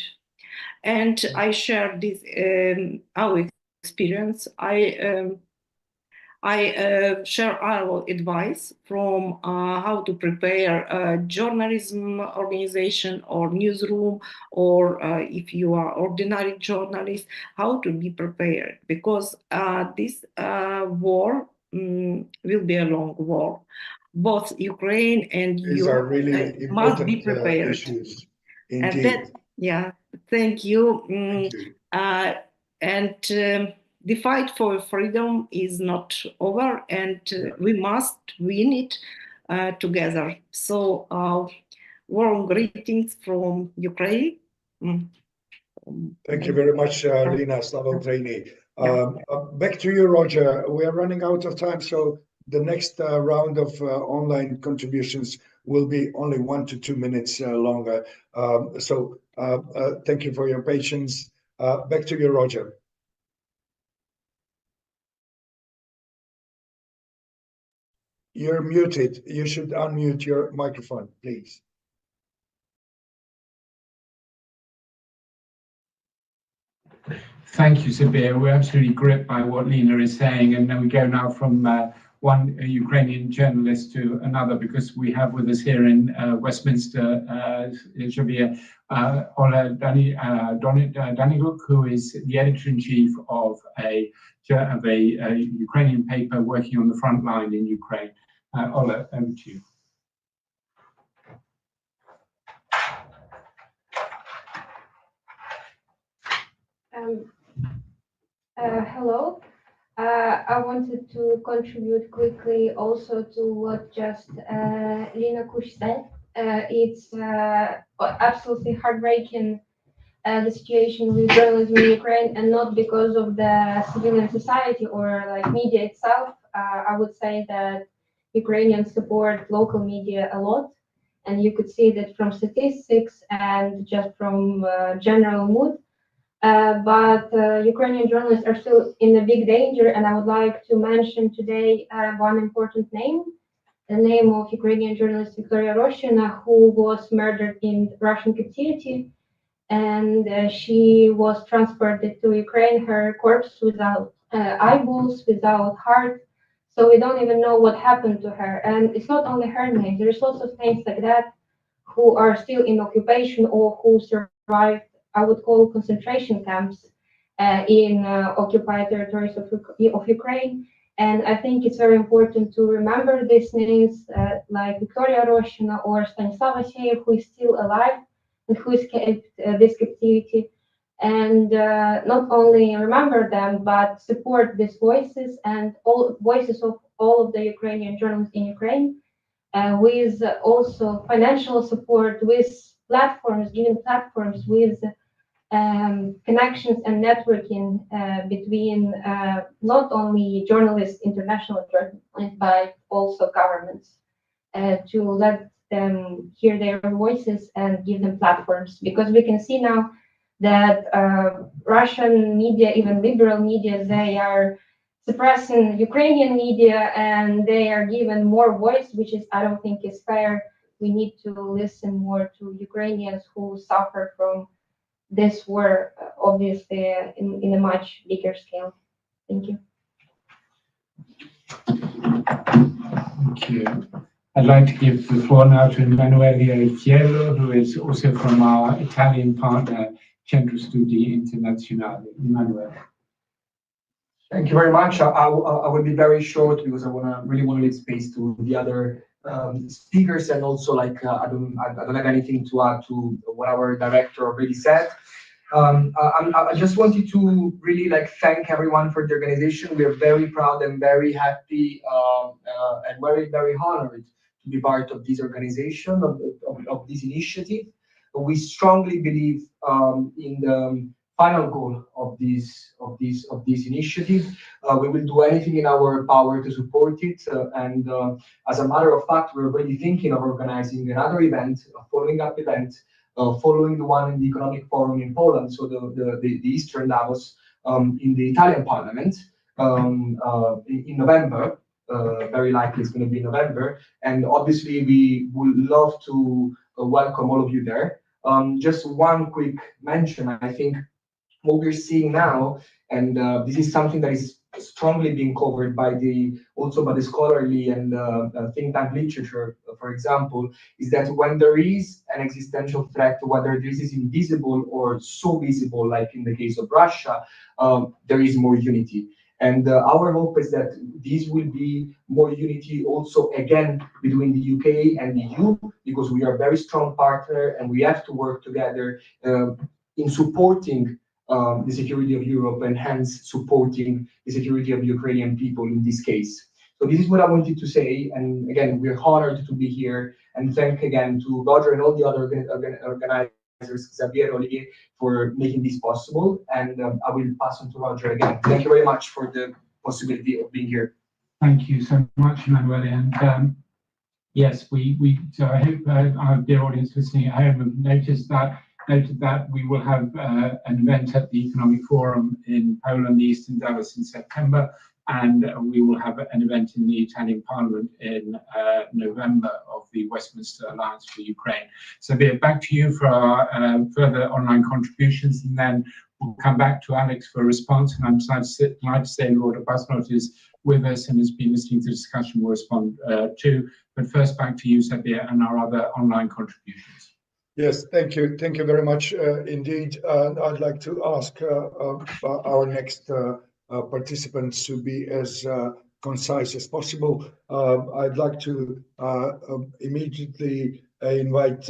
And I share this our experience. I share our advice from how to prepare a journalism organization or newsroom, or if you are ordinary journalist, how to be prepared, because this war will be a long war. Both Ukraine and These are really must be important prepared. issues. And Indeed. that, yeah, thank you. Thank you. And the fight for freedom is not over, and we must win it together. So, warm greetings from Ukraine. Thank you very much, Lina. Slava Ukraini. Back to you, Roger. We are running out of time, so the next round of online contributions will be only 1 to 2 minutes longer. So thank you for your patience. Back to you, Roger. You're muted. You should unmute your microphone, please. Thank you, Sabir. We're absolutely gripped by what Lina is saying, and then we go now from one Ukrainian journalist to another, because we have with us here in Westminster, Xavier, Olha Danyliuk, who is the editor-in-chief of a Ukrainian paper working on the front line in Ukraine. Ola, over to you. Hello. I wanted to contribute quickly also to what just Lina Kushch said. It's absolutely heartbreaking, the situation with journalism in Ukraine, and not because of the civilian society or like media itself. I would say that Ukrainians support local media a lot, and you could see that from statistics and just from general mood. But Ukrainian journalists are still in a big danger, and I would like to mention today one important name, the name of Ukrainian journalist Victoria Roshina, who was murdered in Russian captivity, and she was transported to Ukraine, her corpse without eyeballs, without heart, so we don't even know what happened to her. And it's not only her name, there's lots of names like that who are still in occupation or who survived, I would call, concentration camps in occupied territories of Ukraine. And I think it's very important to remember these names like Victoria Roshina or Stanislav Aseyev, who is still alive and who escaped this captivity. And not only remember them, but support these voices and all voices of all of the Ukrainian journalists in Ukraine, with also financial support, with platforms, giving platforms, with connections and networking between not only journalists, international journalists, but also governments, to let them hear their voices and give them platforms. Because we can see now that Russian media, even liberal media, they are suppressing Ukrainian media, and they are given more voice, which is, I don't think is fair. We need to listen more to Ukrainians who suffer from this war, obviously in a much bigger scale. Thank you. Thank you. I'd like to give the floor now to Emanuele Errichiello, who is also from our Italian partner, Centro Studi Internazionali. Emanuele. Thank you very much. I will be very short because I really want to leave space to the other speakers, and also I don't have anything to add to what our director already said. I just wanted to really thank everyone for the organization. We are very proud and very happy and very honored to be part of this organization, of this initiative. We strongly believe in the final goal of this initiative. We will do anything in our power to support it. And as a matter of fact, we're already thinking of organizing another event, a following-up event, following the one in the Economic Forum in Poland, so the Eastern Davos, in the Italian Parliament in November. Very likely it's going to be November. And obviously we would love to welcome all of you there. Just one quick mention, I think what we're seeing now, and this is something that is strongly being covered by the scholarly and think tank literature, for example, is that when there is an existential threat, whether this is invisible or so visible, like in the case of Russia, there is more unity. And our hope is that this will be more unity also, again, between the UK and the EU, because we are a very strong partner and we have to work together in supporting the security of Europe, and hence supporting the security of Ukrainian people in this case. So this is what I wanted to say. And again, we're honored to be here, and thank again to Roger and all the other organizers, Xavier, Olivier, for making this possible. And I will pass on to Roger again. Thank you very much for the possibility of being here. Thank you so much, Emanuele. And yes, so I hope our dear audience listening at home have noted that we will have an event at the Economic Forum in Poland, the Eastern Davos, in September, and we will have an event in the Italian Parliament in November of the Westminster Alliance for Ukraine. So back to you for our further online contributions, and then We'll come back to Alex for a response, and I'm glad to say Lord Arbuthnot is with us and has been listening to the discussion. We'll respond to. But first, back to you, Sabir, and our other online contributions. Yes, thank you. Thank you very much indeed. I'd like to ask our next participants to be as concise as possible. I'd like to immediately invite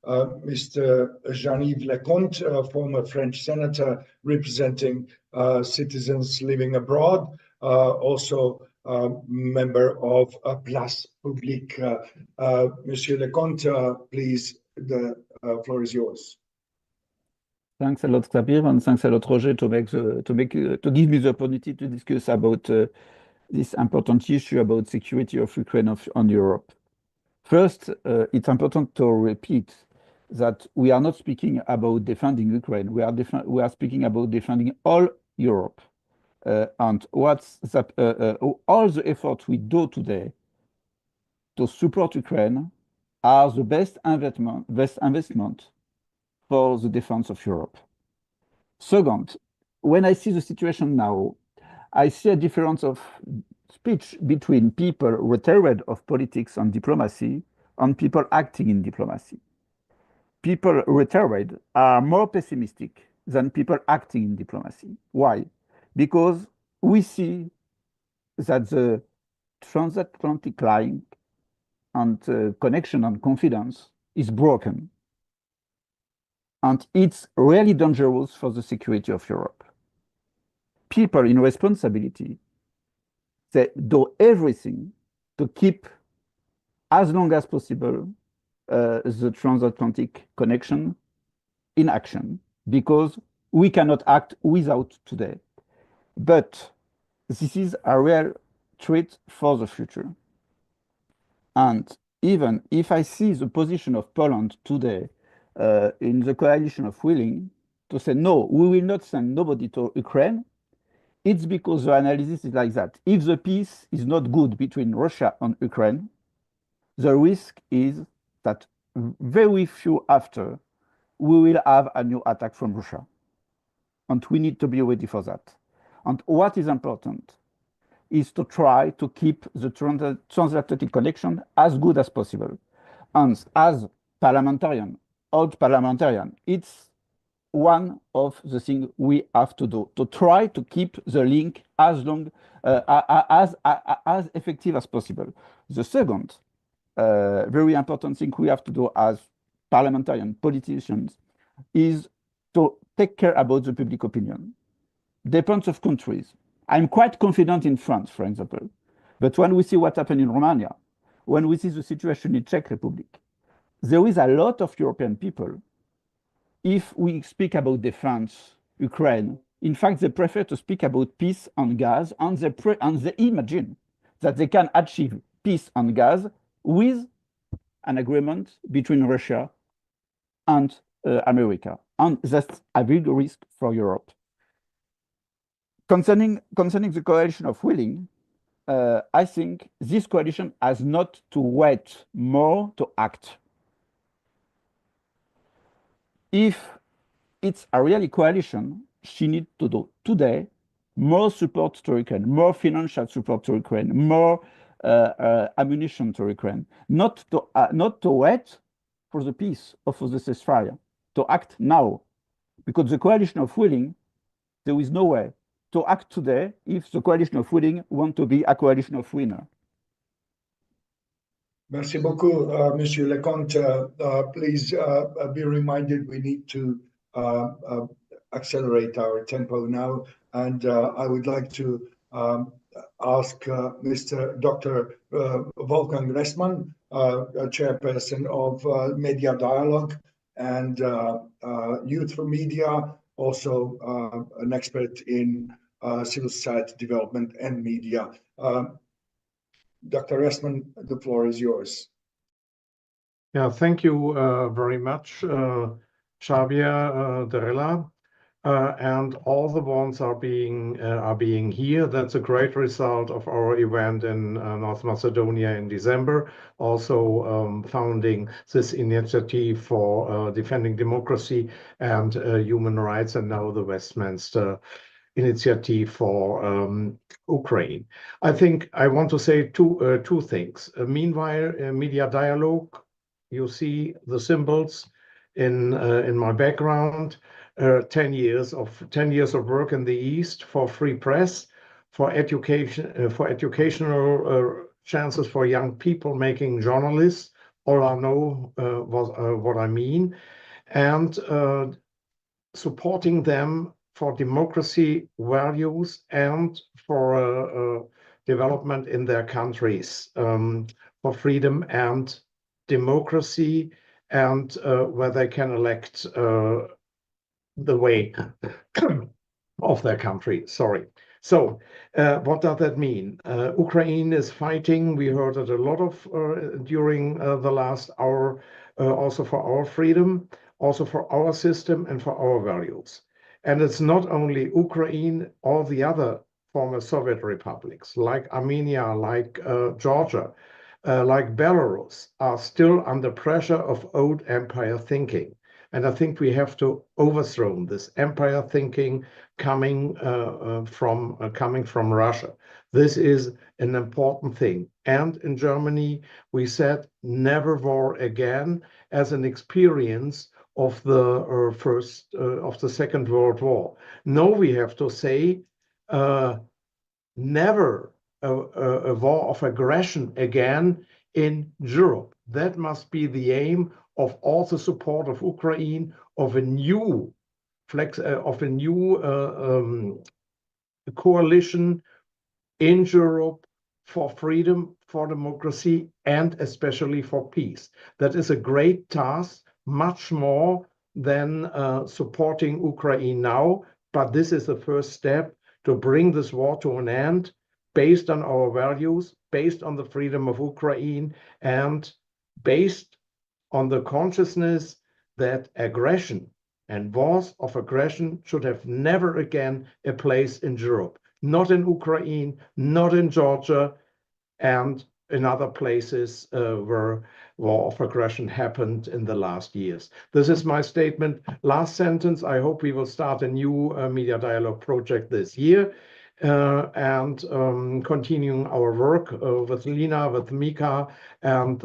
Mr. Jean-Yves Leconte, former French senator representing citizens living abroad, also member of Place Publique. Monsieur Leconte, please, the floor is yours. Thanks a lot, Sabir, and thanks a lot, Roger, to give me the opportunity to discuss about this important issue about security of Ukraine on Europe. First, it's important to repeat that we are not speaking about defending Ukraine. We are speaking about defending all Europe, and what's that? All the efforts we do today to support Ukraine are the best investment for the defense of Europe. Second, when I see the situation now, I see a difference of speech between people retired of politics and diplomacy and people acting in diplomacy. People retired are more pessimistic than people acting in diplomacy. Why? Because we see that the transatlantic line and connection and confidence is broken. And it's really dangerous for the security of Europe. People in responsibility, they do everything to keep as long as possible the transatlantic connection in action, because we cannot act without today. But this is a real threat for the future. And even if I see the position of Poland today in the coalition of willing to say, no, we will not send nobody to Ukraine, it's because the analysis is like that. If the peace is not good between Russia and Ukraine, the risk is that very few after, we will have a new attack from Russia. And we need to be ready for that. And what is important is to try to keep the transatlantic connection as good as possible. And as parliamentarian, old parliamentarian, it's one of the things we have to do, to try to keep the link as long, as effective as possible. The second very important thing we have to do as parliamentarian politicians is to take care about the public opinion. Depends of countries. I'm quite confident in France, for example. But when we see what happened in Romania, when we see the situation in Czech Republic, there is a lot of European people. If we speak about defense, Ukraine, in fact, they prefer to speak about peace and gas, and they imagine that they can achieve peace and gas with an agreement between Russia and America. And that's a big risk for Europe. Concerning the coalition of willing, I think this coalition has not to wait more to act. If it's a really coalition, she needs to do today more support to Ukraine, more financial support to Ukraine, more ammunition to Ukraine, not to wait for the peace or for the ceasefire, to act now. Because the coalition of willing, there is no way to act today if the coalition of willing want to be a coalition of winner. Merci beaucoup, Monsieur Leconte. Please be reminded we need to accelerate our tempo now. And I would like to ask Dr. Wolfgang Ressman, chairperson of Media Dialogue and Youth for Media, also an expert in civil society development and media. Dr. Ressman, the floor is yours. Yeah, thank you very much, Xavier Derella. and all the ones are being here. That's a great result of our event in North Macedonia in December, also founding this initiative for defending democracy and human rights, and now the Westminster initiative for Ukraine. I think I want to say two things. Meanwhile, media dialogue, you see the symbols in my background. 10 years of work in the East for free press, for education, for educational chances for young people making journalists. All I know what I mean, and supporting them for democracy values and for development in their countries, for freedom and democracy, and where they can elect the way of their country. Sorry. So what does that mean? Ukraine is fighting. We heard it a lot of during the last hour, also for our freedom, also for our system and for our values. And it's not only Ukraine, all the other former Soviet republics like Armenia, like Georgia, like Belarus are still under pressure of old empire thinking. And I think we have to overthrow this empire thinking coming from Russia. This is an important thing. And in Germany, we said never war again as an experience of the Second World War. No, we have to say never a war of aggression again in Europe. That must be the aim of all the support of Ukraine, of a new coalition in Europe for freedom, for democracy, and especially for peace. That is a great task, much more than supporting Ukraine now, but this is the first step to bring this war to an end, based on our values, based on the freedom of Ukraine, and based on the consciousness that aggression and wars of aggression should have never again a place in Europe, not in Ukraine, not in Georgia, and in other places where war of aggression happened in the last years. This is my statement. Last sentence, I hope we will start a new media dialogue project this year, and continuing our work with Lina, with Mika, and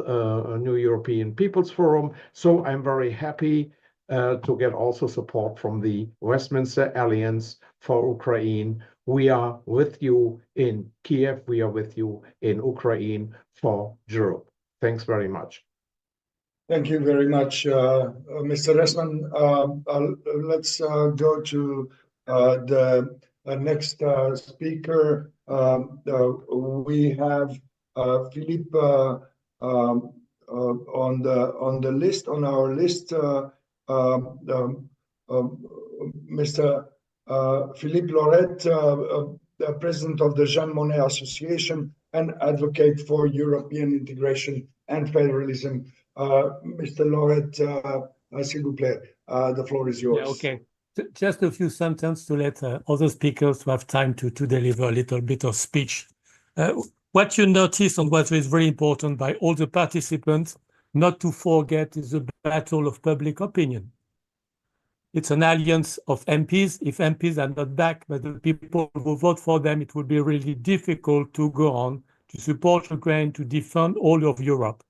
New European People's Forum. So I'm very happy to get also support from the Westminster Alliance for Ukraine. We are with you in Kiev. We are with you in Ukraine for Europe. Thanks very much. Thank you very much, Mr. Ressman. Let's go to the next speaker. We have Philippe on the list, on our list. Mr. Philippe Laurette, the president of the Jean Monnet Association and advocate for European integration and federalism. Mr. Laurette, s'il vous plaît, the floor is yours. Yeah, okay. Just a few sentences to let other speakers to have time to deliver a little bit of speech. What you notice and what is very important by all the participants not to forget is the battle of public opinion. It's an alliance of MPs. If MPs are not backed by the people who vote for them, it will be really difficult to go on to support Ukraine, to defend all of Europe.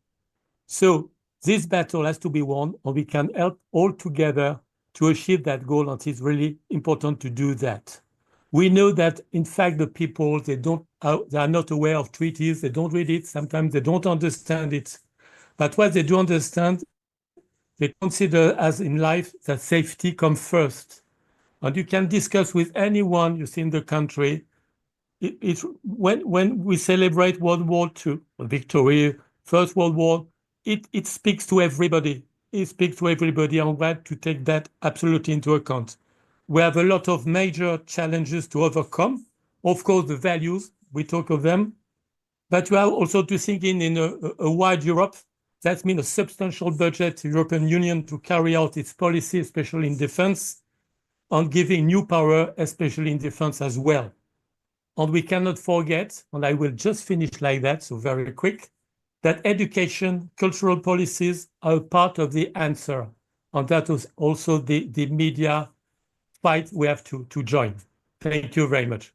So this battle has to be won, and we can help all together to achieve that goal, and it's really important to do that. We know that, in fact, the people, they are not aware of treaties, they don't read it, sometimes they don't understand it. But what they do understand, they consider, as in life, that safety comes first. And you can discuss with anyone you see in the country. When we celebrate World War II, victory, First World War, it speaks to everybody. It speaks to everybody, and we have to take that absolutely into account. We have a lot of major challenges to overcome. Of course, the values, we talk of them, but we are also to think in a wide Europe. That means a substantial budget to the European Union to carry out its policy, especially in defense. on giving new power, especially in defense as well. And we cannot forget, and I will just finish like that, so very quick, that education, cultural policies are part of the answer. And that is also the media fight we have to join. Thank you very much.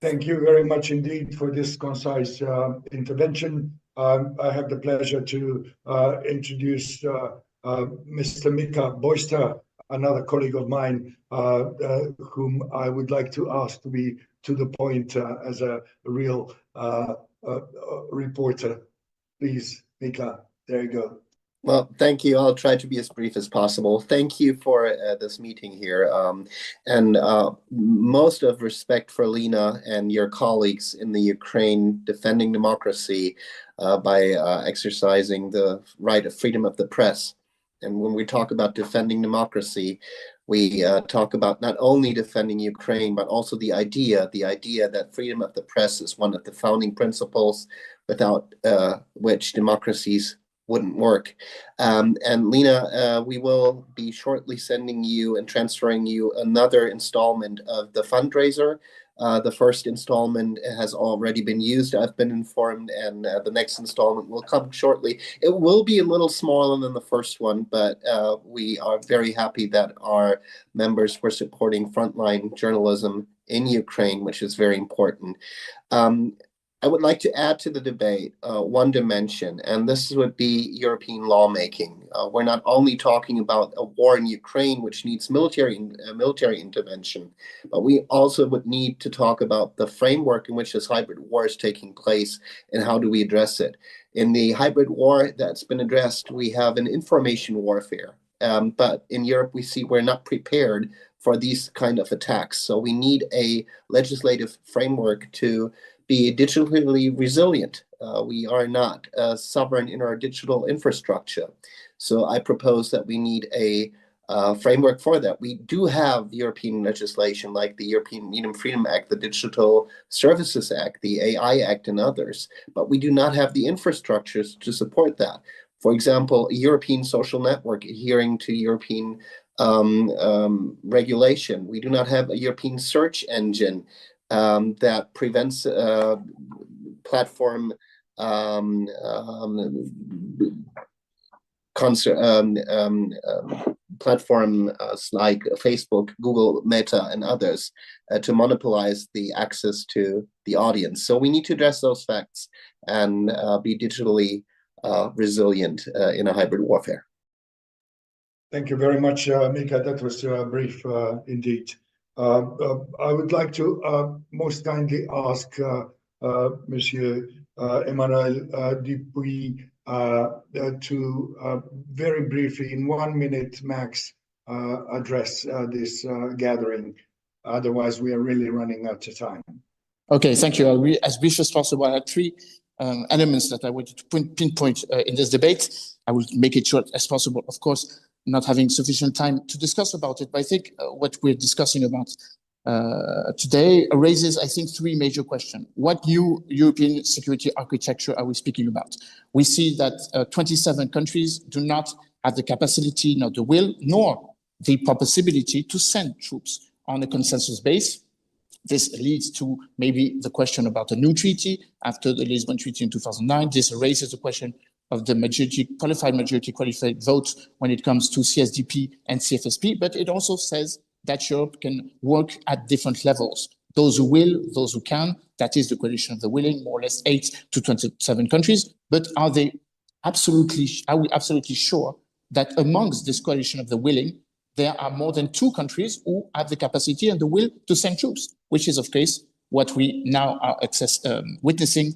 Thank you very much indeed for this concise intervention. I have the pleasure to introduce Mr. Mika Beuster, another colleague of mine, whom I would like to ask to be to the point as a real reporter. Please, Mika, there you go. Well, thank you. I'll try to be as brief as possible. Thank you for this meeting here. And most of respect for Lina and your colleagues in the Ukraine defending democracy by exercising the right of freedom of the press. And when we talk about defending democracy, we talk about not only defending Ukraine, but also the idea that freedom of the press is one of the founding principles without which democracies wouldn't work. And Lina, we will be shortly sending you and transferring you another installment of the fundraiser. The first installment has already been used, I've been informed, and the next installment will come shortly. It will be a little smaller than the first one, but we are very happy that our members were supporting frontline journalism in Ukraine, which is very important. I would like to add to the debate one dimension, and this would be European lawmaking. We're not only talking about a war in Ukraine, which needs military intervention, but we also would need to talk about the framework in which this hybrid war is taking place and how do we address it. In the hybrid war that's been addressed, we have an information warfare, but in Europe we see we're not prepared for these kind of attacks. So we need a legislative framework to be digitally resilient. We are not sovereign in our digital infrastructure. So I propose that we need a framework for that. We do have European legislation like the European Medium Freedom Act, the Digital Services Act, the AI Act, and others, but we do not have the infrastructures to support that. For example, a European social network adhering to European regulation. We do not have a European search engine that prevents platforms like Facebook, Google, Meta, and others to monopolize the access to the audience. So we need to address those facts and be digitally resilient in a hybrid warfare. Thank you very much, Mika. That was brief indeed. I would like to most kindly ask Monsieur Emmanuel Dupuy to very briefly, in 1 minute max, address this gathering. Otherwise, we are really running out of time. Okay, thank you. I'll be as brief as possible. I had three elements that I wanted to pinpoint in this debate. I will make it short as possible. Of course, not having sufficient time to discuss about it, but I think what we're discussing about today raises, I think, three major questions. What new European security architecture are we speaking about? We see that 27 countries do not have the capacity, nor the will, nor the possibility to send troops on a consensus base. This leads to maybe the question about a new treaty after the Lisbon Treaty in 2009. This raises the question of the qualified vote when it comes to CSDP and CFSP, but it also says that Europe can work at different levels. Those who will, those who can, that is the coalition of the willing, more or less 8 to 27 countries. But are we absolutely sure that amongst this coalition of the willing, there are more than 2 countries who have the capacity and the will to send troops, which is, of course, what we now are witnessing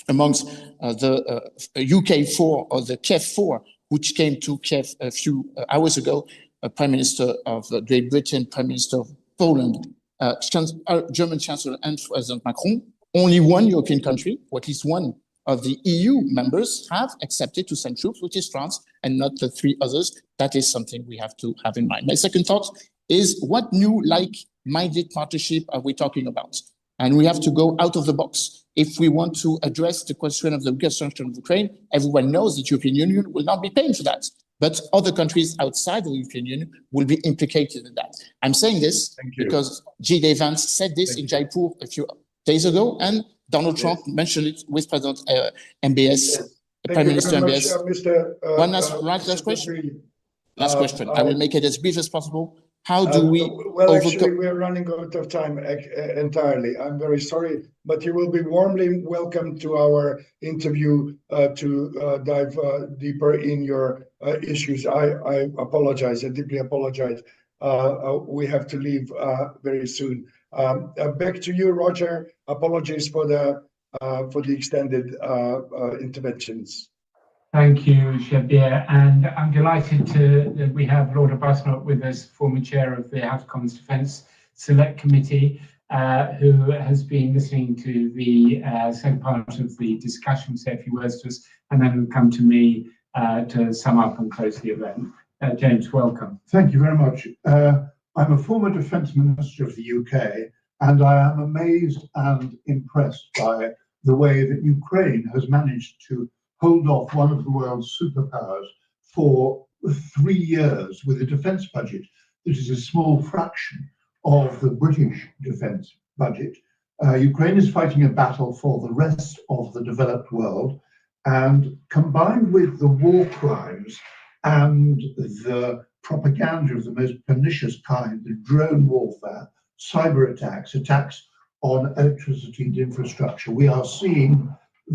amongst the UK4 or the Kiev4, which came to Kiev a few hours ago, Prime Minister of Great Britain, Prime Minister of Poland, German Chancellor and President Macron. Only one European country, or at least one of the EU members, have accepted to send troops, which is France, and not the 3 others. That is something we have to have in mind. My second thought is, what new like-minded partnership are we talking about? And we have to go out of the box. If we want to address the question of the reconstruction of Ukraine, everyone knows that the European Union will not be paying for that. but other countries outside the European Union will be implicated in that. I'm saying this because G.D. Vance said this in Jaipur a few days ago, and Donald Trump mentioned it with President MBS, Prime Minister MBS. One last question. Last question. I will make it as brief as possible. How do we actually, we're running out of time entirely. I'm very sorry, but you will be warmly welcome to our interview to dive deeper in your issues. I apologize. I deeply apologize. We have to leave very soon. Back to you, Roger. Apologies for the extended interventions. Thank you, Xavier, and I'm delighted that we have Lord Arbuthnot with us, former chair of the House of Commons Defence Select Committee, who has been listening to the second part of the discussion, say a few words to us, and then will come to me to sum up and close the event. James, welcome. Thank you very much. I'm a former Defence Minister of the UK, and I am amazed and impressed by the way that Ukraine has managed to hold off one of the world's superpowers for 3 years with a defence budget that is a small fraction of the British defence budget. Ukraine is fighting a battle for the rest of the developed world, and combined with the war crimes and the propaganda of the most pernicious kind, the drone warfare, cyber attacks, attacks on electricity and infrastructure, we are seeing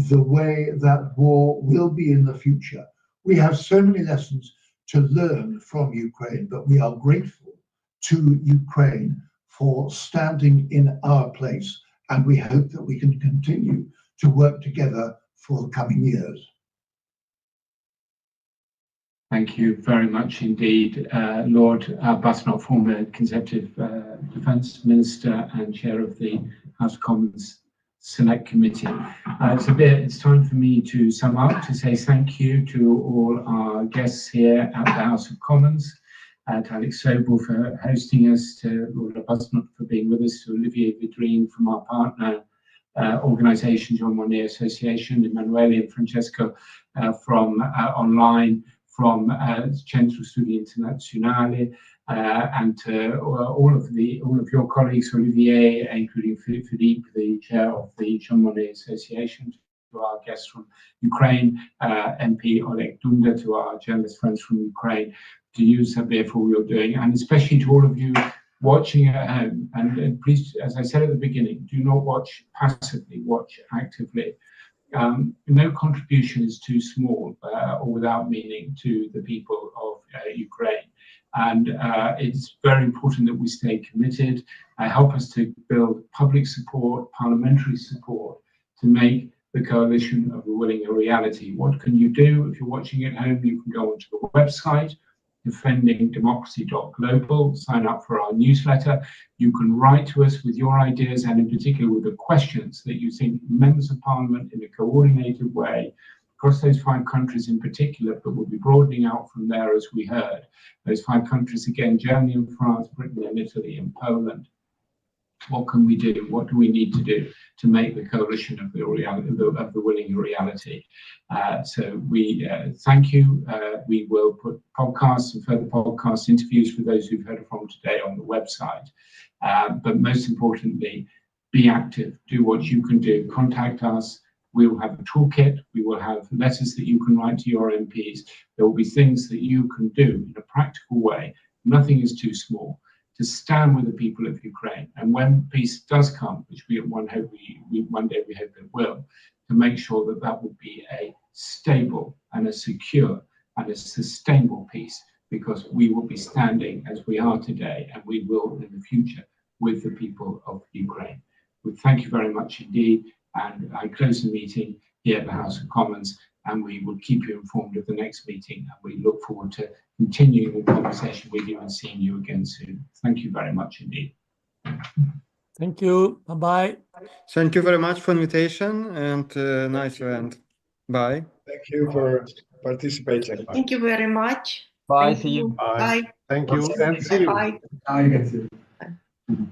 the way that war will be in the future. We have so many lessons to learn from Ukraine, but we are grateful to Ukraine for standing in our place, and we hope that we can continue to work together for the coming years. Thank you very much indeed, Lord Arbuthnot, former Conservative Defence Minister and Chair of the House of Commons Select Committee. It's time for me to sum up, to say thank you to all our guests here at the House of Commons, to Alex Sobel for hosting us, to Lord Arbuthnot for being with us, to Olivier Vedrine from our partner organisation, Jean Monnet Association, Emanuele and Francesco from online, from Centro Studi Internazionali, and to all of your colleagues, Olivier, including Philippe, the chair of the Jean Monnet Association, to our guests from Ukraine, MP Oleg Dunda, to our journalist friends from Ukraine, to you, Xavier, for all you're doing, and especially to all of you watching at home. And please, as I said at the beginning, do not watch passively, watch actively. No contribution is too small or without meaning to the people of Ukraine. And it's very important that we stay committed, help us to build public support, parliamentary support, to make the coalition of the willing a reality. What can you do? If you're watching at home, you can go onto the website, defendingdemocracy.global, sign up for our newsletter. You can write to us with your ideas, and in particular with the questions that you think members of parliament in a coordinated way across those 5 countries in particular, but we'll be broadening out from there, as we heard. Those 5 countries again, Germany and France, Britain and Italy and Poland. What can we do? What do we need to do to make the coalition of the willing a reality? So we thank you. We will put podcasts and further podcast interviews for those who've heard from today on the website. But most importantly, be active. Do what you can do. Contact us. We will have a toolkit. We will have letters that you can write to your MPs. There will be things that you can do in a practical way. Nothing is too small, to stand with the people of Ukraine. And when peace does come, which we one day we hope it will, to make sure that that will be a stable and a secure and a sustainable peace, because we will be standing as we are today, and we will in the future, with the people of Ukraine. We thank you very much indeed, and I close the meeting here at the House of Commons, and we will keep you informed of the next meeting, and we look forward to continuing the conversation with you and seeing you again soon. Thank you very much indeed. Thank you. Bye-bye. Thank you very much for invitation, and nice event. Bye. Thank you for participating. Thank you very much. Bye. Thank See you. Bye. Thank you, and see you. Bye. Bye.